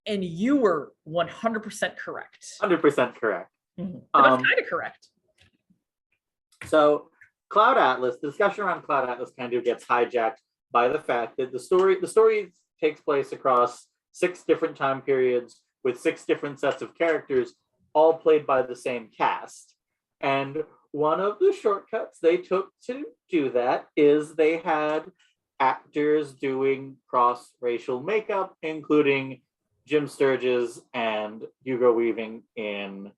And you were 100% correct. 100% correct. Mm-hmm. But I'm kind of correct. So Cloud Atlas, the discussion around Cloud Atlas kind of gets hijacked by the fact that the story takes place across 6 different time periods with 6 different sets of characters, all played by the same cast. And one of the shortcuts they took to do that is they had actors doing cross-racial makeup, including Jim Sturgis and Hugo Weaving in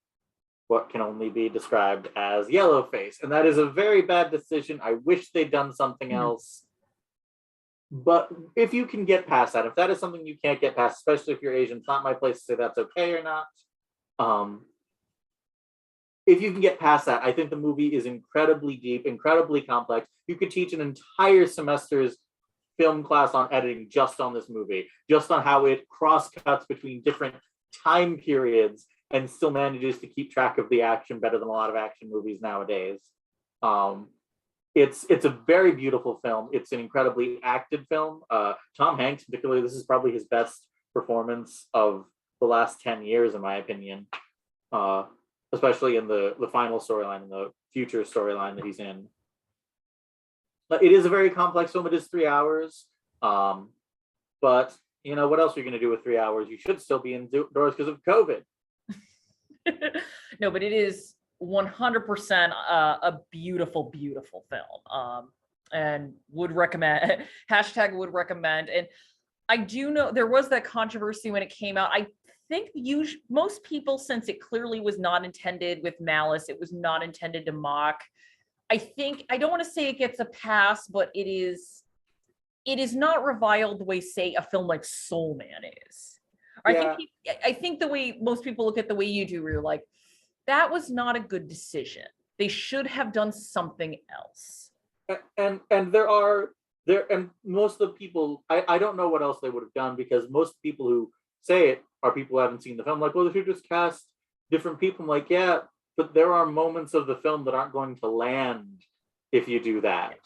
what can only be described as yellowface. And that is a very bad decision. I wish they'd done something else. But if you can get past that, if that is something you can't get past, especially if you're Asian, it's not my place to say that's okay or not. If you can get past that, I think the movie is incredibly deep, incredibly complex. You could teach an entire semester's film class on editing just on this movie, just on how it cross-cuts between different time periods and still manages to keep track of the action better than a lot of action movies nowadays. It's a very beautiful film. It's an incredibly acted film. Tom Hanks, particularly, this is probably his best performance of the last 10 years, in my opinion, especially in the final storyline and the future storyline that he's in. But it is a very complex film. It is 3 hours. But, what else are you going to do with 3 hours? You should still be indoors because of COVID. No, but it is 100% a beautiful, beautiful film, and would recommend. # would recommend. And I do know there was that controversy when it came out. I think most people, since it clearly was not intended with malice, it was not intended to mock. I don't want to say it gets a pass, but it is it is not reviled the way, say, a film like Soul Man is. Yeah. I think the way most people look at the way you do, where you're like, that was not a good decision. They should have done something else. And and most of the people, I don't know what else they would have done, because most people who say it are people who haven't seen the film. Like, well, they should just cast different people. I'm like, yeah, but there are moments of the film that aren't going to land if you do that.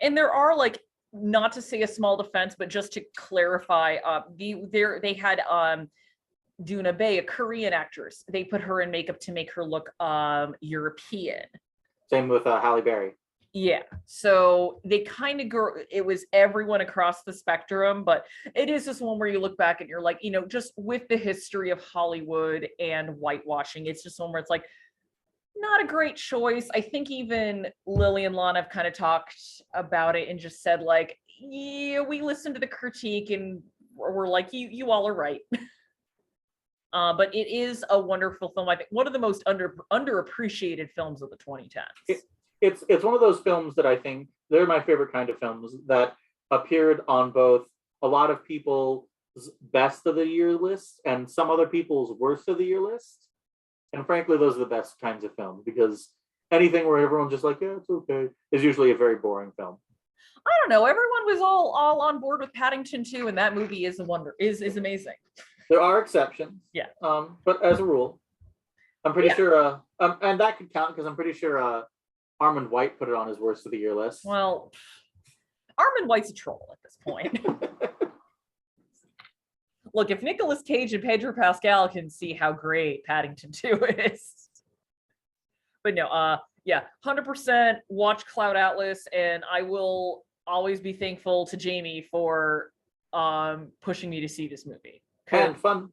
And there are, like, not to say a small defense, but just to clarify, they had Duna Bay, a Korean actress. They put her in makeup to make her look European. Same with Halle Berry. Yeah, so they kind of it was everyone across the spectrum, but it is this one where you look back and you're like, just with the history of Hollywood and whitewashing, it's just one where it's like, not a great choice. I think even Lily and Lana have kind of talked about it and just said, like, yeah, we listened to the critique and we're like, you all are right. But it is a wonderful film. I think one of the most underappreciated films of the 2010s. It's one of those films that I think they're my favorite kind of films, that appeared on both a lot of people's best of the year list and some other people's worst of the year list. And frankly, those are the best kinds of films, because anything where everyone's just like, yeah, it's okay, is usually a very boring film. I don't know. Everyone was all on board with Paddington 2, and that movie is a wonder, is amazing. There are exceptions. Yeah. But as a rule, I'm pretty sure, and that could count, because I'm pretty sure Armand White put it on his worst of the year list. Well, Armand White's a troll at this point. Look, if Nicolas Cage and Pedro Pascal can see how great Paddington 2 is. But no, yeah, 100% watch Cloud Atlas, and I will always be thankful to Jamie for pushing me to see this movie. And fun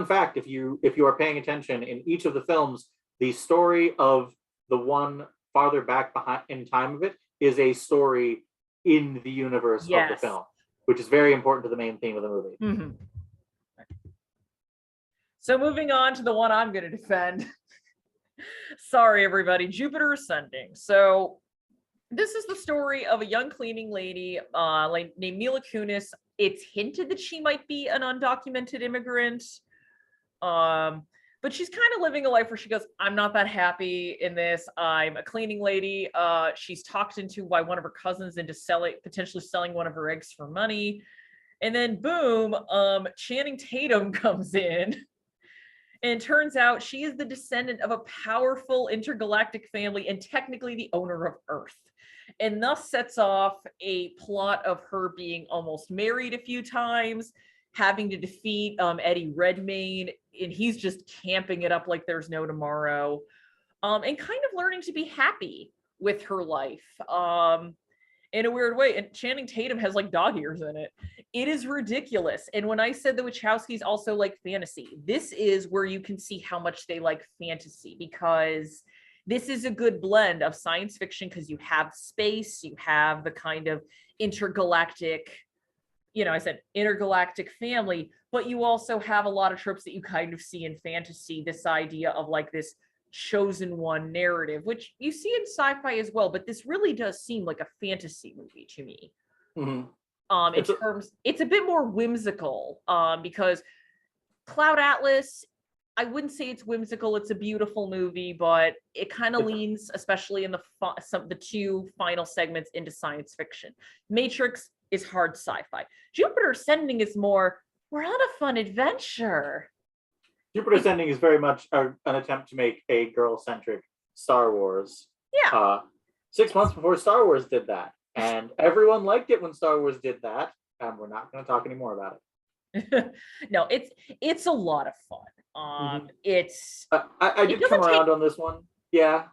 fact, if you are paying attention, in each of the films, the story of the one farther back behind in time of it is a story in the universe of the film, which is very important to the main theme of the movie. Mm-hmm. So moving on to the one I'm going to defend. Sorry, everybody. Jupiter Ascending. So this is the story of a young cleaning lady named Mila Kunis. It's hinted that she might be an undocumented immigrant. But she's kind of living a life where she goes, I'm not that happy in this. I'm a cleaning lady. She's talked into by one of her cousins into potentially selling one of her eggs for money. And then boom, Channing Tatum comes in. And it turns out she is the descendant of a powerful intergalactic family and technically the owner of Earth. And thus sets off a plot of her being almost married a few times, having to defeat Eddie Redmayne, and he's just camping it up like there's no tomorrow, and kind of learning to be happy with her life in a weird way. And Channing Tatum has like dog ears in it. It is ridiculous. And when I said the Wachowskis also like fantasy, this is where you can see how much they like fantasy, because this is a good blend of science fiction, because you have space, you have the kind of intergalactic, I said intergalactic family, but you also have a lot of tropes that you kind of see in fantasy, this idea of like this chosen one narrative, which you see in sci-fi as well, but this really does seem like a fantasy movie to me. Mm-hmm. It's a bit more whimsical, because Cloud Atlas, I wouldn't say it's whimsical, it's a beautiful movie, but it kind of leans, especially in the two final segments, into science fiction. Matrix is hard sci-fi. Jupiter Ascending is more, we're on a fun adventure. Jupiter Ascending is very much an attempt to make a girl-centric Star Wars. Yeah. 6 months before Star Wars did that. And everyone liked it when Star Wars did that. And we're not going to talk anymore about it. No, it's a lot of fun. It's I did come around on this one. Yeah.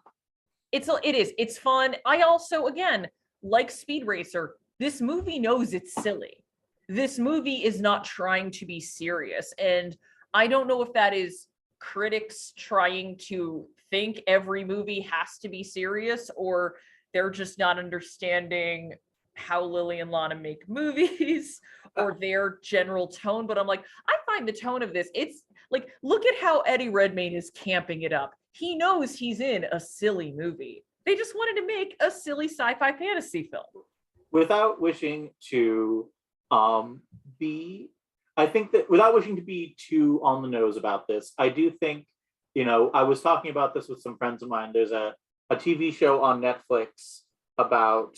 It's fun. I also, again, like Speed Racer, this movie knows it's silly. This movie is not trying to be serious. And I don't know if that is critics trying to think every movie has to be serious, or they're just not understanding how Lily and Lana make movies or their general tone. But I'm like, I find the tone of this, it's like, look at how Eddie Redmayne is camping it up. He knows he's in a silly movie. They just wanted to make a silly sci-fi fantasy film. without wishing to be, I think that without wishing to be too on the nose about this, I do think, I was talking about this with some friends of mine. There's a TV show on Netflix about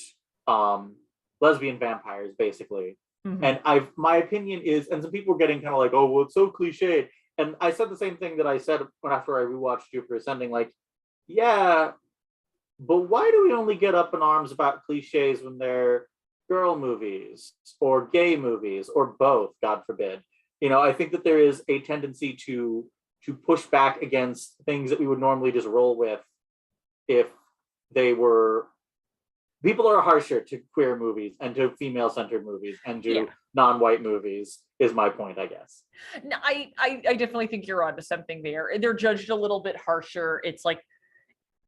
lesbian vampires, basically. Mhm. And my opinion is, and some people were getting kind of like, oh, well, it's so cliche. And I said the same thing that I said after I rewatched Jupiter Ascending, like, yeah, but why do we only get up in arms about cliches when they're girl movies or gay movies or both, God forbid? I think that there is a tendency to push back against things that we would normally just roll with if they were. People are harsher to queer movies and to female-centered movies and to non-white movies, is my point, I guess. No, I definitely think you're onto something there. They're judged a little bit harsher. It's like,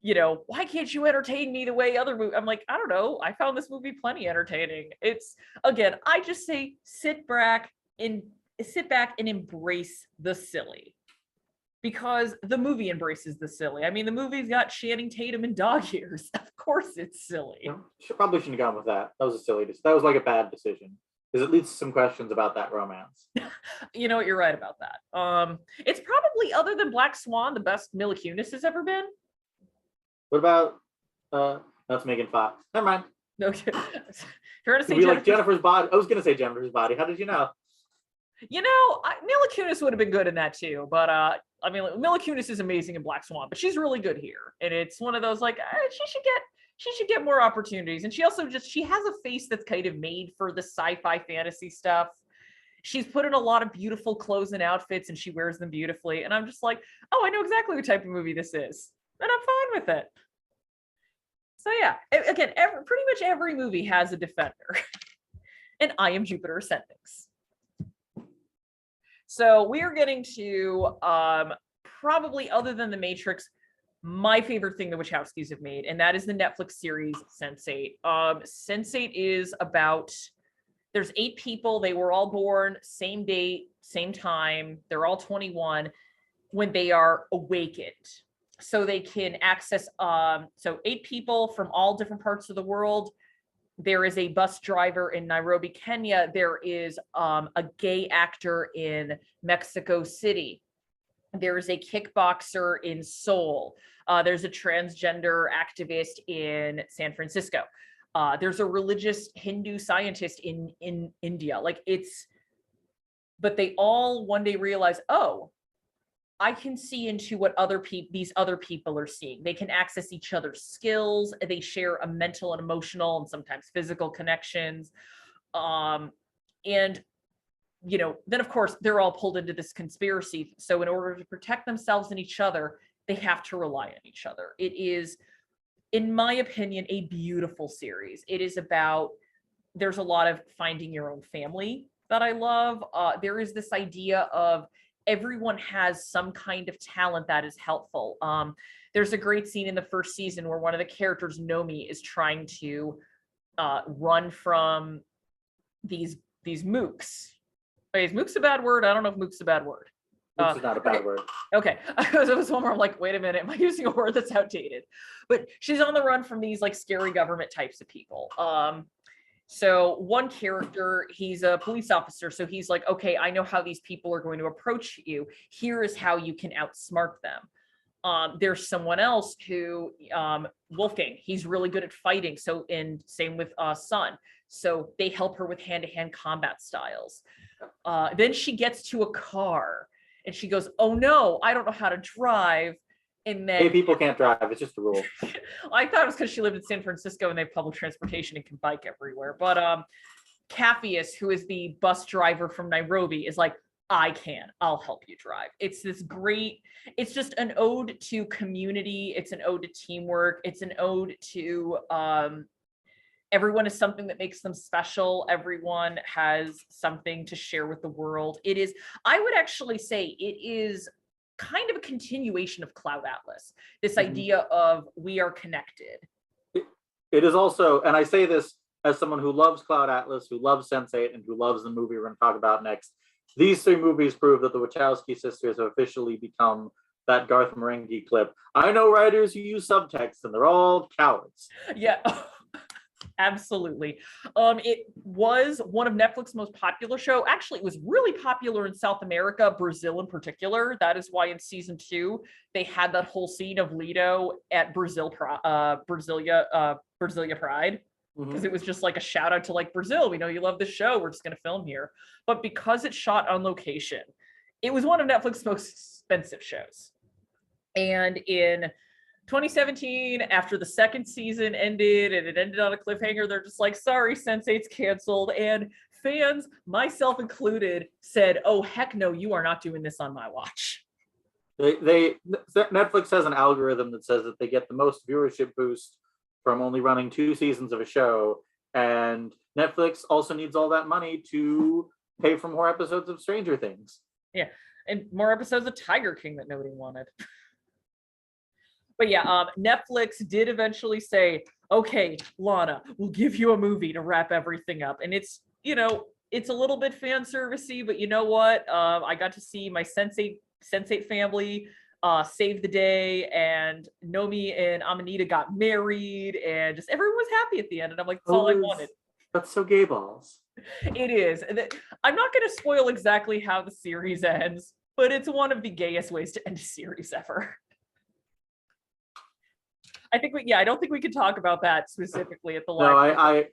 why can't you entertain me the way other movies? I'm like, I don't know. I found this movie plenty entertaining. It's, again, I just say sit back and embrace the silly. Because the movie embraces the silly. I mean, the movie's got Channing Tatum and dog ears. Of course it's silly. Probably shouldn't have gone with that. That was a silly decision. That was like a bad decision. Because it leads to some questions about that romance. You know what? You're right about that. It's probably, other than Black Swan, the best Mila Kunis has ever been. What about that's Megan Fox? Never mind. Okay. You're gonna say Jennifer's Body. I was gonna say Jennifer's Body. How did you know? Mila Kunis would have been good in that too, but I mean, Mila Kunis is amazing in Black Swan, but she's really good here, and it's one of those like she should get more opportunities, and she has a face that's kind of made for the sci-fi fantasy stuff. She's put in a lot of beautiful clothes and outfits, and she wears them beautifully, and I'm just like, oh, I know exactly what type of movie this is, and I'm fine with it. So yeah, again, pretty much every movie has a defender, and I am Jupiter Ascendings. So we are getting to probably, other than The Matrix, my favorite thing the Wachowskis have made, and that is the Netflix series Sense8. Sense8 is about, there's 8 people. They were all born same date, same time. They're all 21 when they are awakened. So they can access, 8 people from all different parts of the world. There is a bus driver in Nairobi, Kenya. There is a gay actor in Mexico City. There is a kickboxer in Seoul. There's a transgender activist in San Francisco. There's a religious Hindu scientist in India. But they all one day realize, oh, I can see into what these other people are seeing. They can access each other's skills. They share a mental and emotional and sometimes physical connections. And, then of course, they're all pulled into this conspiracy. So in order to protect themselves and each other, they have to rely on each other. It is, in my opinion, a beautiful series. It is about, there's a lot of finding your own family that I love. There is this idea of everyone has some kind of talent that is helpful. There's a great scene in the first season where one of the characters, Nomi, is trying to run from these mooks. Wait, is mooks a bad word? I don't know if mooks a bad word. Mooks is not a bad word. Okay. It was one where I'm like, wait a minute, am I using a word that's outdated? But she's on the run from these like scary government types of people. So one character, he's a police officer. So he's like, okay, I know how these people are going to approach you. Here is how you can outsmart them. There's someone else who, Wolfgang, he's really good at fighting. So, and same with Sun. So they help her with hand-to-hand combat styles. Then she gets to a car and she goes, oh no, I don't know how to drive. And then, hey, people can't drive. It's just a rule. I thought it was because she lived in San Francisco and they have public transportation and can bike everywhere. But Capheus, who is the bus driver from Nairobi, is like, I'll help you drive. It's this great, it's just an ode to community. It's an ode to teamwork. It's an ode to everyone is something that makes them special. Everyone has something to share with the world. It is, I would actually say it is kind of a continuation of Cloud Atlas, this idea of we are connected. It is also, and I say this as someone who loves Cloud Atlas, who loves Sense8, and who loves the movie we're going to talk about next. These 3 movies prove that the Wachowski sisters have officially become that Garth Marenghi clip. I know writers who use subtext and they're all cowards. Yeah. Absolutely. It was one of Netflix's most popular show. Actually, it was really popular in South America, Brazil in particular. That is why in season 2 they had that whole scene of Lido at Brasilia Pride, because it was just like a shout out to like Brazil. We know you love this show. We're just going to film here. But because it's shot on location, it was one of Netflix's most expensive shows. And in 2017, after the second season ended and it ended on a cliffhanger, they're just like, sorry, Sense8's canceled. And fans, myself included, said, oh, heck no, you are not doing this on my watch. Netflix has an algorithm that says that they get the most viewership boost from only running 2 seasons of a show. And Netflix also needs all that money to pay for more episodes of Stranger Things. Yeah, and more episodes of Tiger King that nobody wanted. But yeah, Netflix did eventually say, okay, Lana, we'll give you a movie to wrap everything up. And it's, you know, it's a little bit fan servicey, but you know what? I got to see my Sense8 family save the day, and Nomi and Amanita got married, and just everyone was happy at the end. And I'm like, that's all I wanted. That's so gay balls. It is. I'm not going to spoil exactly how the series ends, but it's one of the gayest ways to end a series ever. I don't think we could talk about that specifically at the live.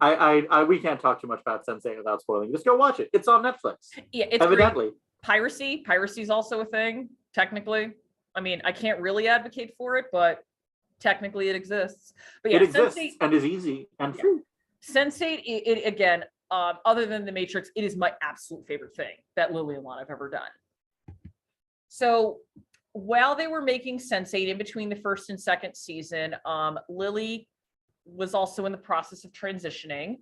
No, we can't talk too much about Sense8 without spoiling. Just go watch it. It's on Netflix. Yeah, it's evidently great. Piracy is also a thing, technically. I mean, I can't really advocate for it, but technically it exists. But yeah, it exists and is easy and free. Sense8, it again, other than The Matrix, it is my absolute favorite thing that Lily and Lana have ever done. So while they were making Sense8 in between the first and second season, Lily was also in the process of transitioning,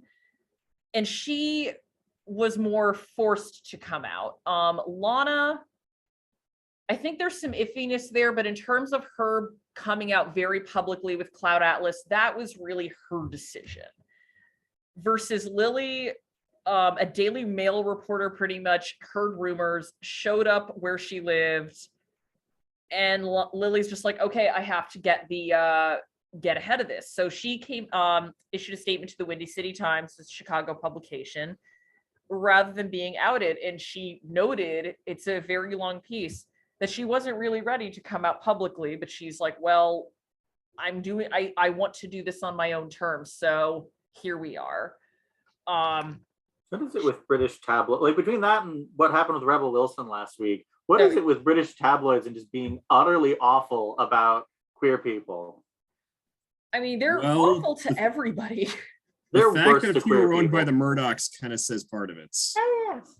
and she was more forced to come out. Lana, I think there's some iffiness there, but in terms of her coming out very publicly with Cloud Atlas, that was really her decision. Versus Lily, a Daily Mail reporter pretty much heard rumors, showed up where she lived, and Lily's just like, okay, I have to get ahead of this. So she issued a statement to the Windy City Times, the Chicago publication, rather than being outed. And she noted, it's a very long piece, that she wasn't really ready to come out publicly, but she's like, well, I want to do this on my own terms. So here we are. What is it with British tabloids? Like between that and what happened with Rebel Wilson last week, what is it with British tabloids and just being utterly awful about queer people? I mean, they're awful to everybody. The fact that a few are owned by the Murdochs kind of says part of it. Yes.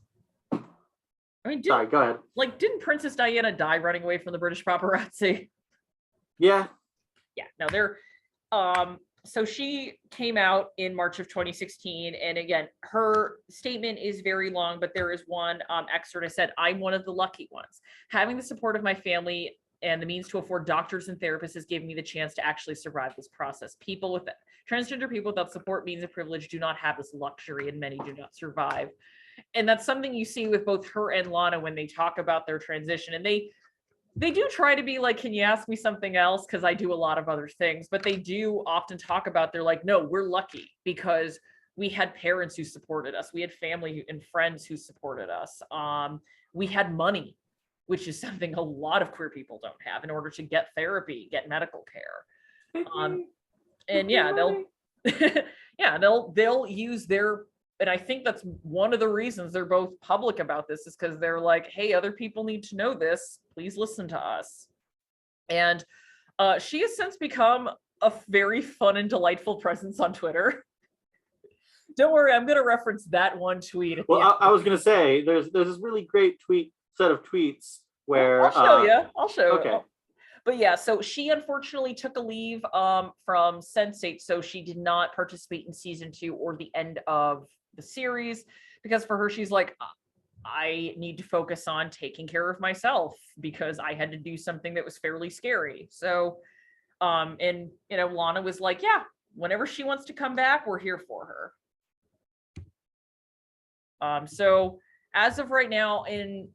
I mean, sorry, go ahead. Like, didn't Princess Diana die running away from the British paparazzi? Yeah. Yeah, no, they're so she came out in March of 2016, and again, her statement is very long, but there is one excerpt. I said, I'm one of the lucky ones. Having the support of my family and the means to afford doctors and therapists has given me the chance to actually survive this process. Transgender people without support, means, and privilege do not have this luxury, and many do not survive. And that's something you see with both her and Lana when they talk about their transition. And they do try to be like, can you ask me something else? Because I do a lot of other things. But they do often talk about, they're like, no, we're lucky because we had parents who supported us. We had family and friends who supported us. We had money, which is something a lot of queer people don't have in order to get therapy, get medical care. And yeah, they'll use their, and I think that's one of the reasons they're both public about this, is because they're like, hey, other people need to know this. Please listen to us. And she has since become a very fun and delightful presence on Twitter. Don't worry, I'm going to reference that one tweet. Well, I was going to say, there's this really great set of tweets where... I'll show you. Okay. But yeah, so she unfortunately took a leave from Sense8, so she did not participate in season 2 or the end of the series, because for her, she's like, I need to focus on taking care of myself because I had to do something that was fairly scary. So, and you know, Lana was like, yeah, whenever she wants to come back, we're here for her. So as of right now,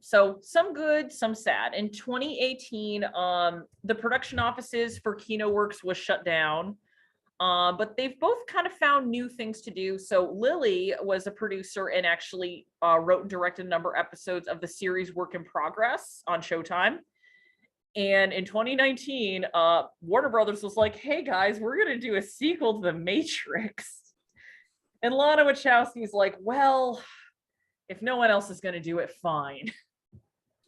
so some good, some sad. In 2018, the production offices for KinoWorks was shut down. But they've both kind of found new things to do. So Lily was a producer and actually wrote and directed a number of episodes of the series Work in Progress on Showtime. And in 2019, Warner Brothers was like, hey guys, we're going to do a sequel to The Matrix. And Lana Wachowski's like, well, if no one else is going to do it, fine.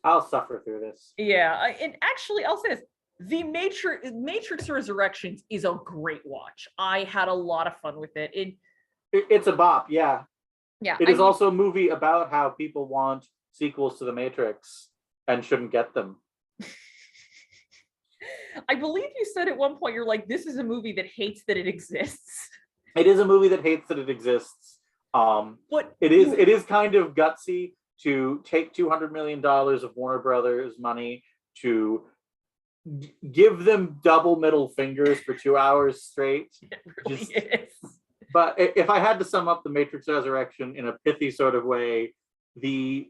I'll suffer through this. Yeah. And actually, I'll say this. The Matrix Resurrections is a great watch. I had a lot of fun with it. It's a bop, yeah. Yeah. It is also a movie about how people want sequels to The Matrix and shouldn't get them. I believe you said at one point, you're like, this is a movie that hates that it exists. It is a movie that hates that it exists. It is kind of gutsy to take $200 million of Warner Brothers money to give them double middle fingers for 2 hours straight. It really is. But if I had to sum up The Matrix Resurrection in a pithy sort of way, the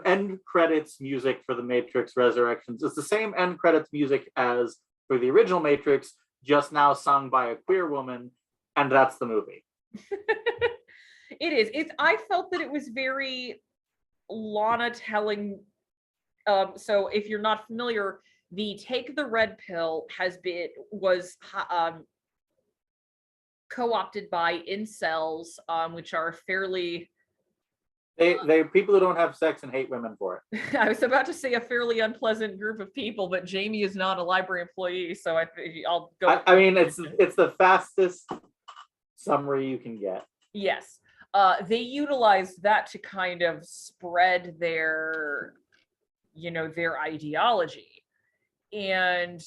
end credits music for The Matrix Resurrections is the same end credits music as for the original Matrix, just now sung by a queer woman, and that's the movie. It is. I felt that it was very Lana telling. So if you're not familiar, the Take the Red Pill was co-opted by incels, which are fairly. They people who don't have sex and hate women for it. I was about to say a fairly unpleasant group of people, but Jamie is not a library employee, so I'll go. I mean, it's the fastest summary you can get. Yes, they utilized that to kind of spread their ideology, and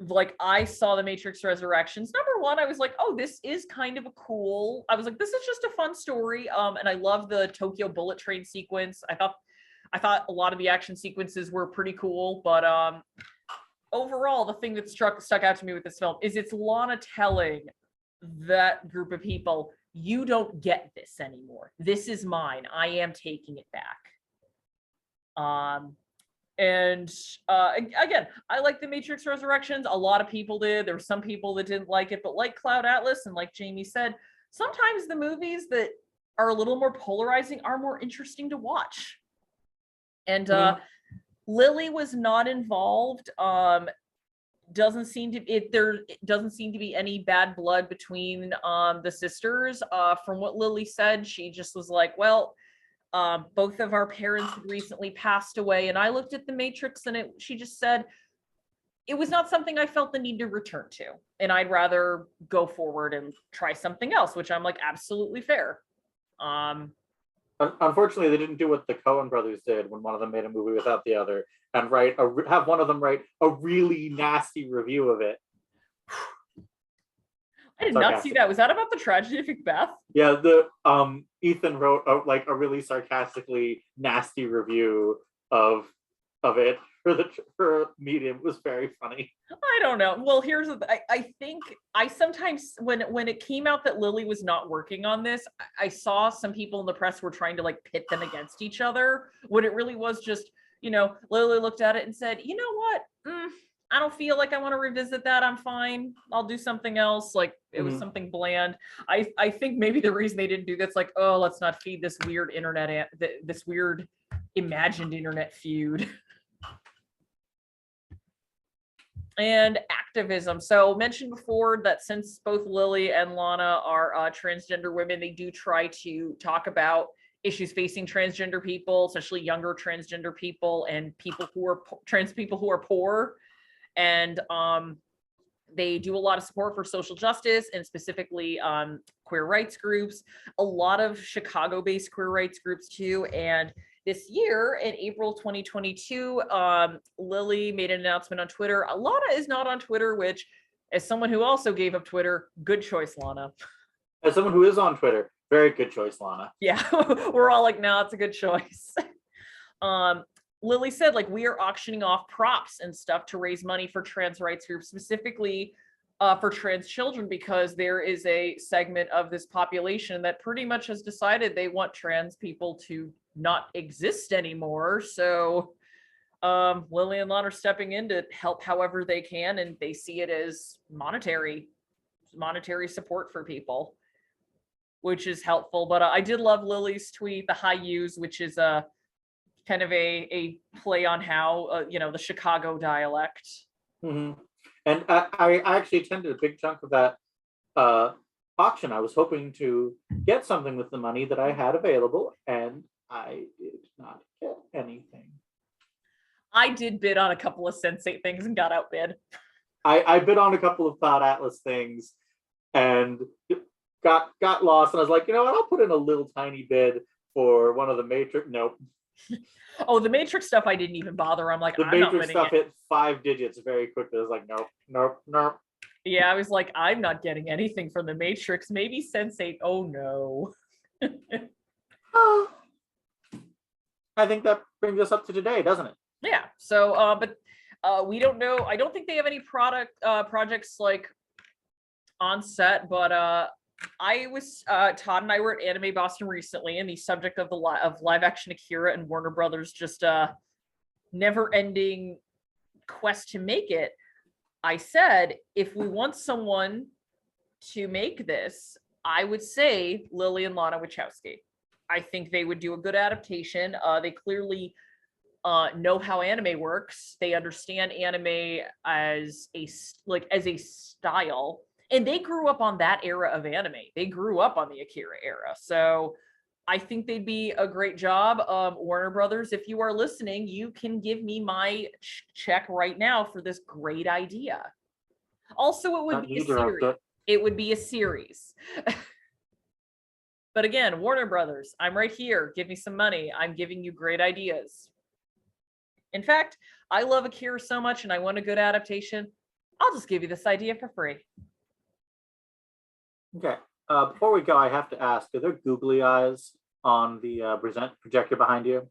like I saw The Matrix Resurrections. Number one, I was like, oh, this is kind of I was like, this is just a fun story. And I love the Tokyo bullet train sequence. I thought a lot of the action sequences were pretty cool, but overall, the thing that stuck out to me with this film is it's Lana telling that group of people, you don't get this anymore. This is mine. I am taking it back. And again, I like The Matrix Resurrections. A lot of people did. There were some people that didn't like it, but like Cloud Atlas and like Jamie said, sometimes the movies that are a little more polarizing are more interesting to watch. And Lily was not involved. Doesn't seem to be any bad blood between the sisters. From what Lily said, she just was like, well, both of our parents had recently passed away, and I looked at The Matrix, and she just said it was not something I felt the need to return to, and I'd rather go forward and try something else, which I'm like, absolutely fair. Unfortunately, they didn't do what the Coen brothers did when one of them made a movie without the other, and have one of them write a really nasty review of it. I did not see that. Was that about the tragedy of Macbeth? Yeah, Ethan wrote a really sarcastically nasty review of it for Medium. It was very funny. I don't know. Well, I think I sometimes when it came out that Lily was not working on this, I saw some people in the press were trying to like pit them against each other. When it really was just, Lily looked at it and said, you know what? I don't feel like I want to revisit that. I'm fine. I'll do something else. Like it was something bland. I think maybe the reason they didn't do that's like, oh, let's not feed this weird this weird imagined internet feud. And activism. So mentioned before that since both Lily and Lana are transgender women, they do try to talk about issues facing transgender people, especially younger transgender people and people who are trans people who are poor. And they do a lot of support for social justice and specifically queer rights groups, a lot of Chicago-based queer rights groups too. And this year in April 2022, Lily made an announcement on Twitter. Lana is not on Twitter, which as someone who also gave up Twitter, good choice, Lana. As someone who is on Twitter, very good choice, Lana. Yeah, we're all like, no, it's a good choice. Lily said, like, we are auctioning off props and stuff to raise money for trans rights groups, specifically for trans children, because there is a segment of this population that pretty much has decided they want trans people to not exist anymore. So Lily and Lon are stepping in to help however they can, and they see it as monetary support for people, which is helpful. But I did love Lily's tweet, the high use, which is a kind of a play on how the Chicago dialect. Mm-hmm. And I actually attended a big chunk of that auction. I was hoping to get something with the money that I had available, and I did not get anything. I did bid on a couple of Sense8 things and got outbid. I bid on a couple of Cloud Atlas things and got lost. And I was like, you know what? I'll put in a little tiny bid for one of the Matrix. Nope. Oh, the Matrix stuff I didn't even bother. I'm like, the I'm not Matrix stuff hit 5 digits very quickly. I was like, nope. Yeah, I was like, I'm not getting anything from the Matrix. Maybe Sense8. Oh no. I think that brings us up to today, doesn't it? Yeah. So, but we don't know. I don't think they have any projects like on set. But Todd and I were at Anime Boston recently, and the subject of live action Akira and Warner Brothers just never-ending quest to make it. I said, if we want someone to make this, I would say Lily and Lana Wachowski. I think they would do a good adaptation. They clearly know how anime works. They understand anime as a style, and they grew up on that era of anime. They grew up on the Akira era. So I think they'd be a great job. Warner Brothers, if you are listening, you can give me my check right now for this great idea. Also, it would be a series. It would be a series. But again, Warner Brothers, I'm right here. Give me some money. I'm giving you great ideas. In fact, I love Akira so much and I want a good adaptation. I'll just give you this idea for free. Okay. Before we go, I have to ask, are there googly eyes on the projector behind you?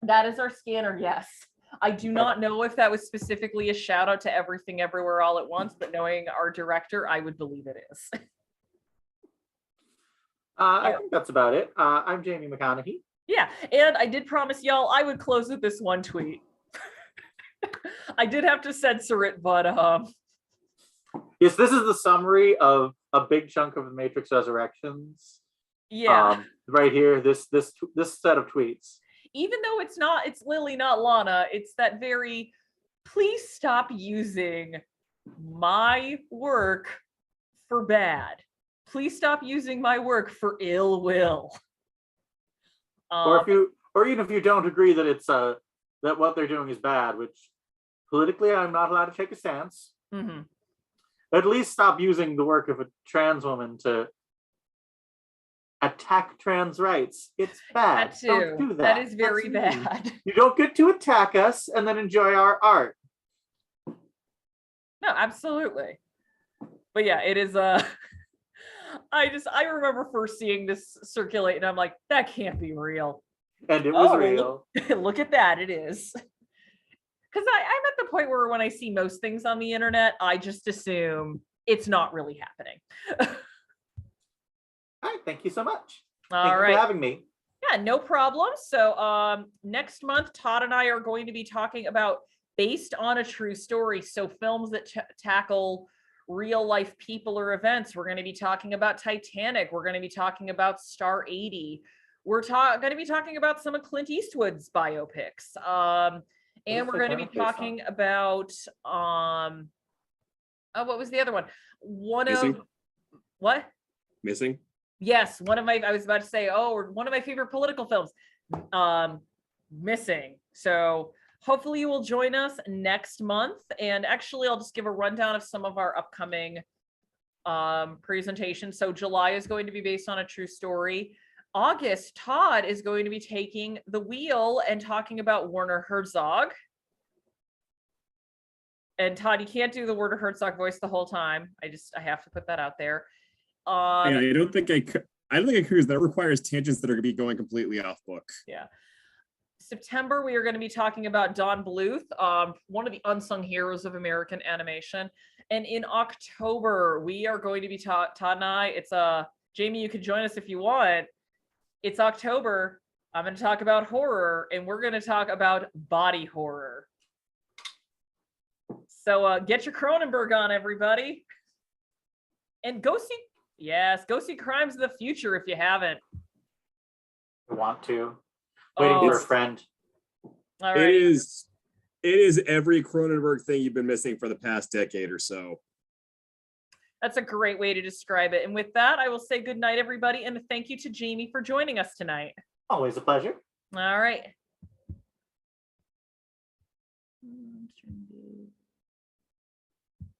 That is our scanner, yes. I do not know if that was specifically a shout out to Everything Everywhere All at Once, but knowing our director, I would believe it is. I think that's about it. I'm Jamie McConaughey. Yeah, and I did promise y'all I would close with this one tweet. I did have to censor it, but yes, this is the summary of a big chunk of the Matrix Resurrections. Yeah. Right here, this set of tweets. Even though it's Lily, not Lana, it's that very, please stop using my work for bad. Please stop using my work for ill will. Or even if you don't agree that it's that what they're doing is bad, which politically I'm not allowed to take a stance. Mm-hmm. At least stop using the work of a trans woman to attack trans rights. It's bad. That too. Don't do that. That is very bad. You don't get to attack us and then enjoy our art. No, absolutely. But yeah, it is I remember first seeing this circulate and I'm like, that can't be real. And it was real. Look at that, it is. Because I'm at the point where when I see most things on the internet, I just assume it's not really happening. All right, thank you so much. All right. Thank you for having me. Yeah, no problem. So next month, Todd and I are going to be talking about based on a true story. So films that tackle real life people or events. We're going to be talking about Titanic. We're going to be talking about Star 80. We're going to be talking about some of Clint Eastwood's biopics. And we're going to be talking about what was the other one? Missing? What? Missing? Yes, one of my favorite political films. Missing. So hopefully you will join us next month. And actually, I'll just give a rundown of some of our upcoming presentations. So July is going to be based on a true story. August, Todd is going to be taking the wheel and talking about Werner Herzog. And Todd, you can't do the Werner Herzog voice the whole time. I have to put that out there. I don't think I could. Because that requires tangents that are going to be going completely off book. Yeah. September, we are going to be talking about Don Bluth, one of the unsung heroes of American animation. And in October, we are going to be Todd and I. It's Jamie, you can join us if you want. It's October. I'm going to talk about horror, and we're going to talk about body horror. So get your Cronenberg on, everybody. And go see Crimes of the Future if you haven't. I want to. Waiting for a friend. All right. It is every Cronenberg thing you've been missing for the past decade or so. That's a great way to describe it. And with that, I will say good night, everybody, and thank you to Jamie for joining us tonight. Always a pleasure. All right.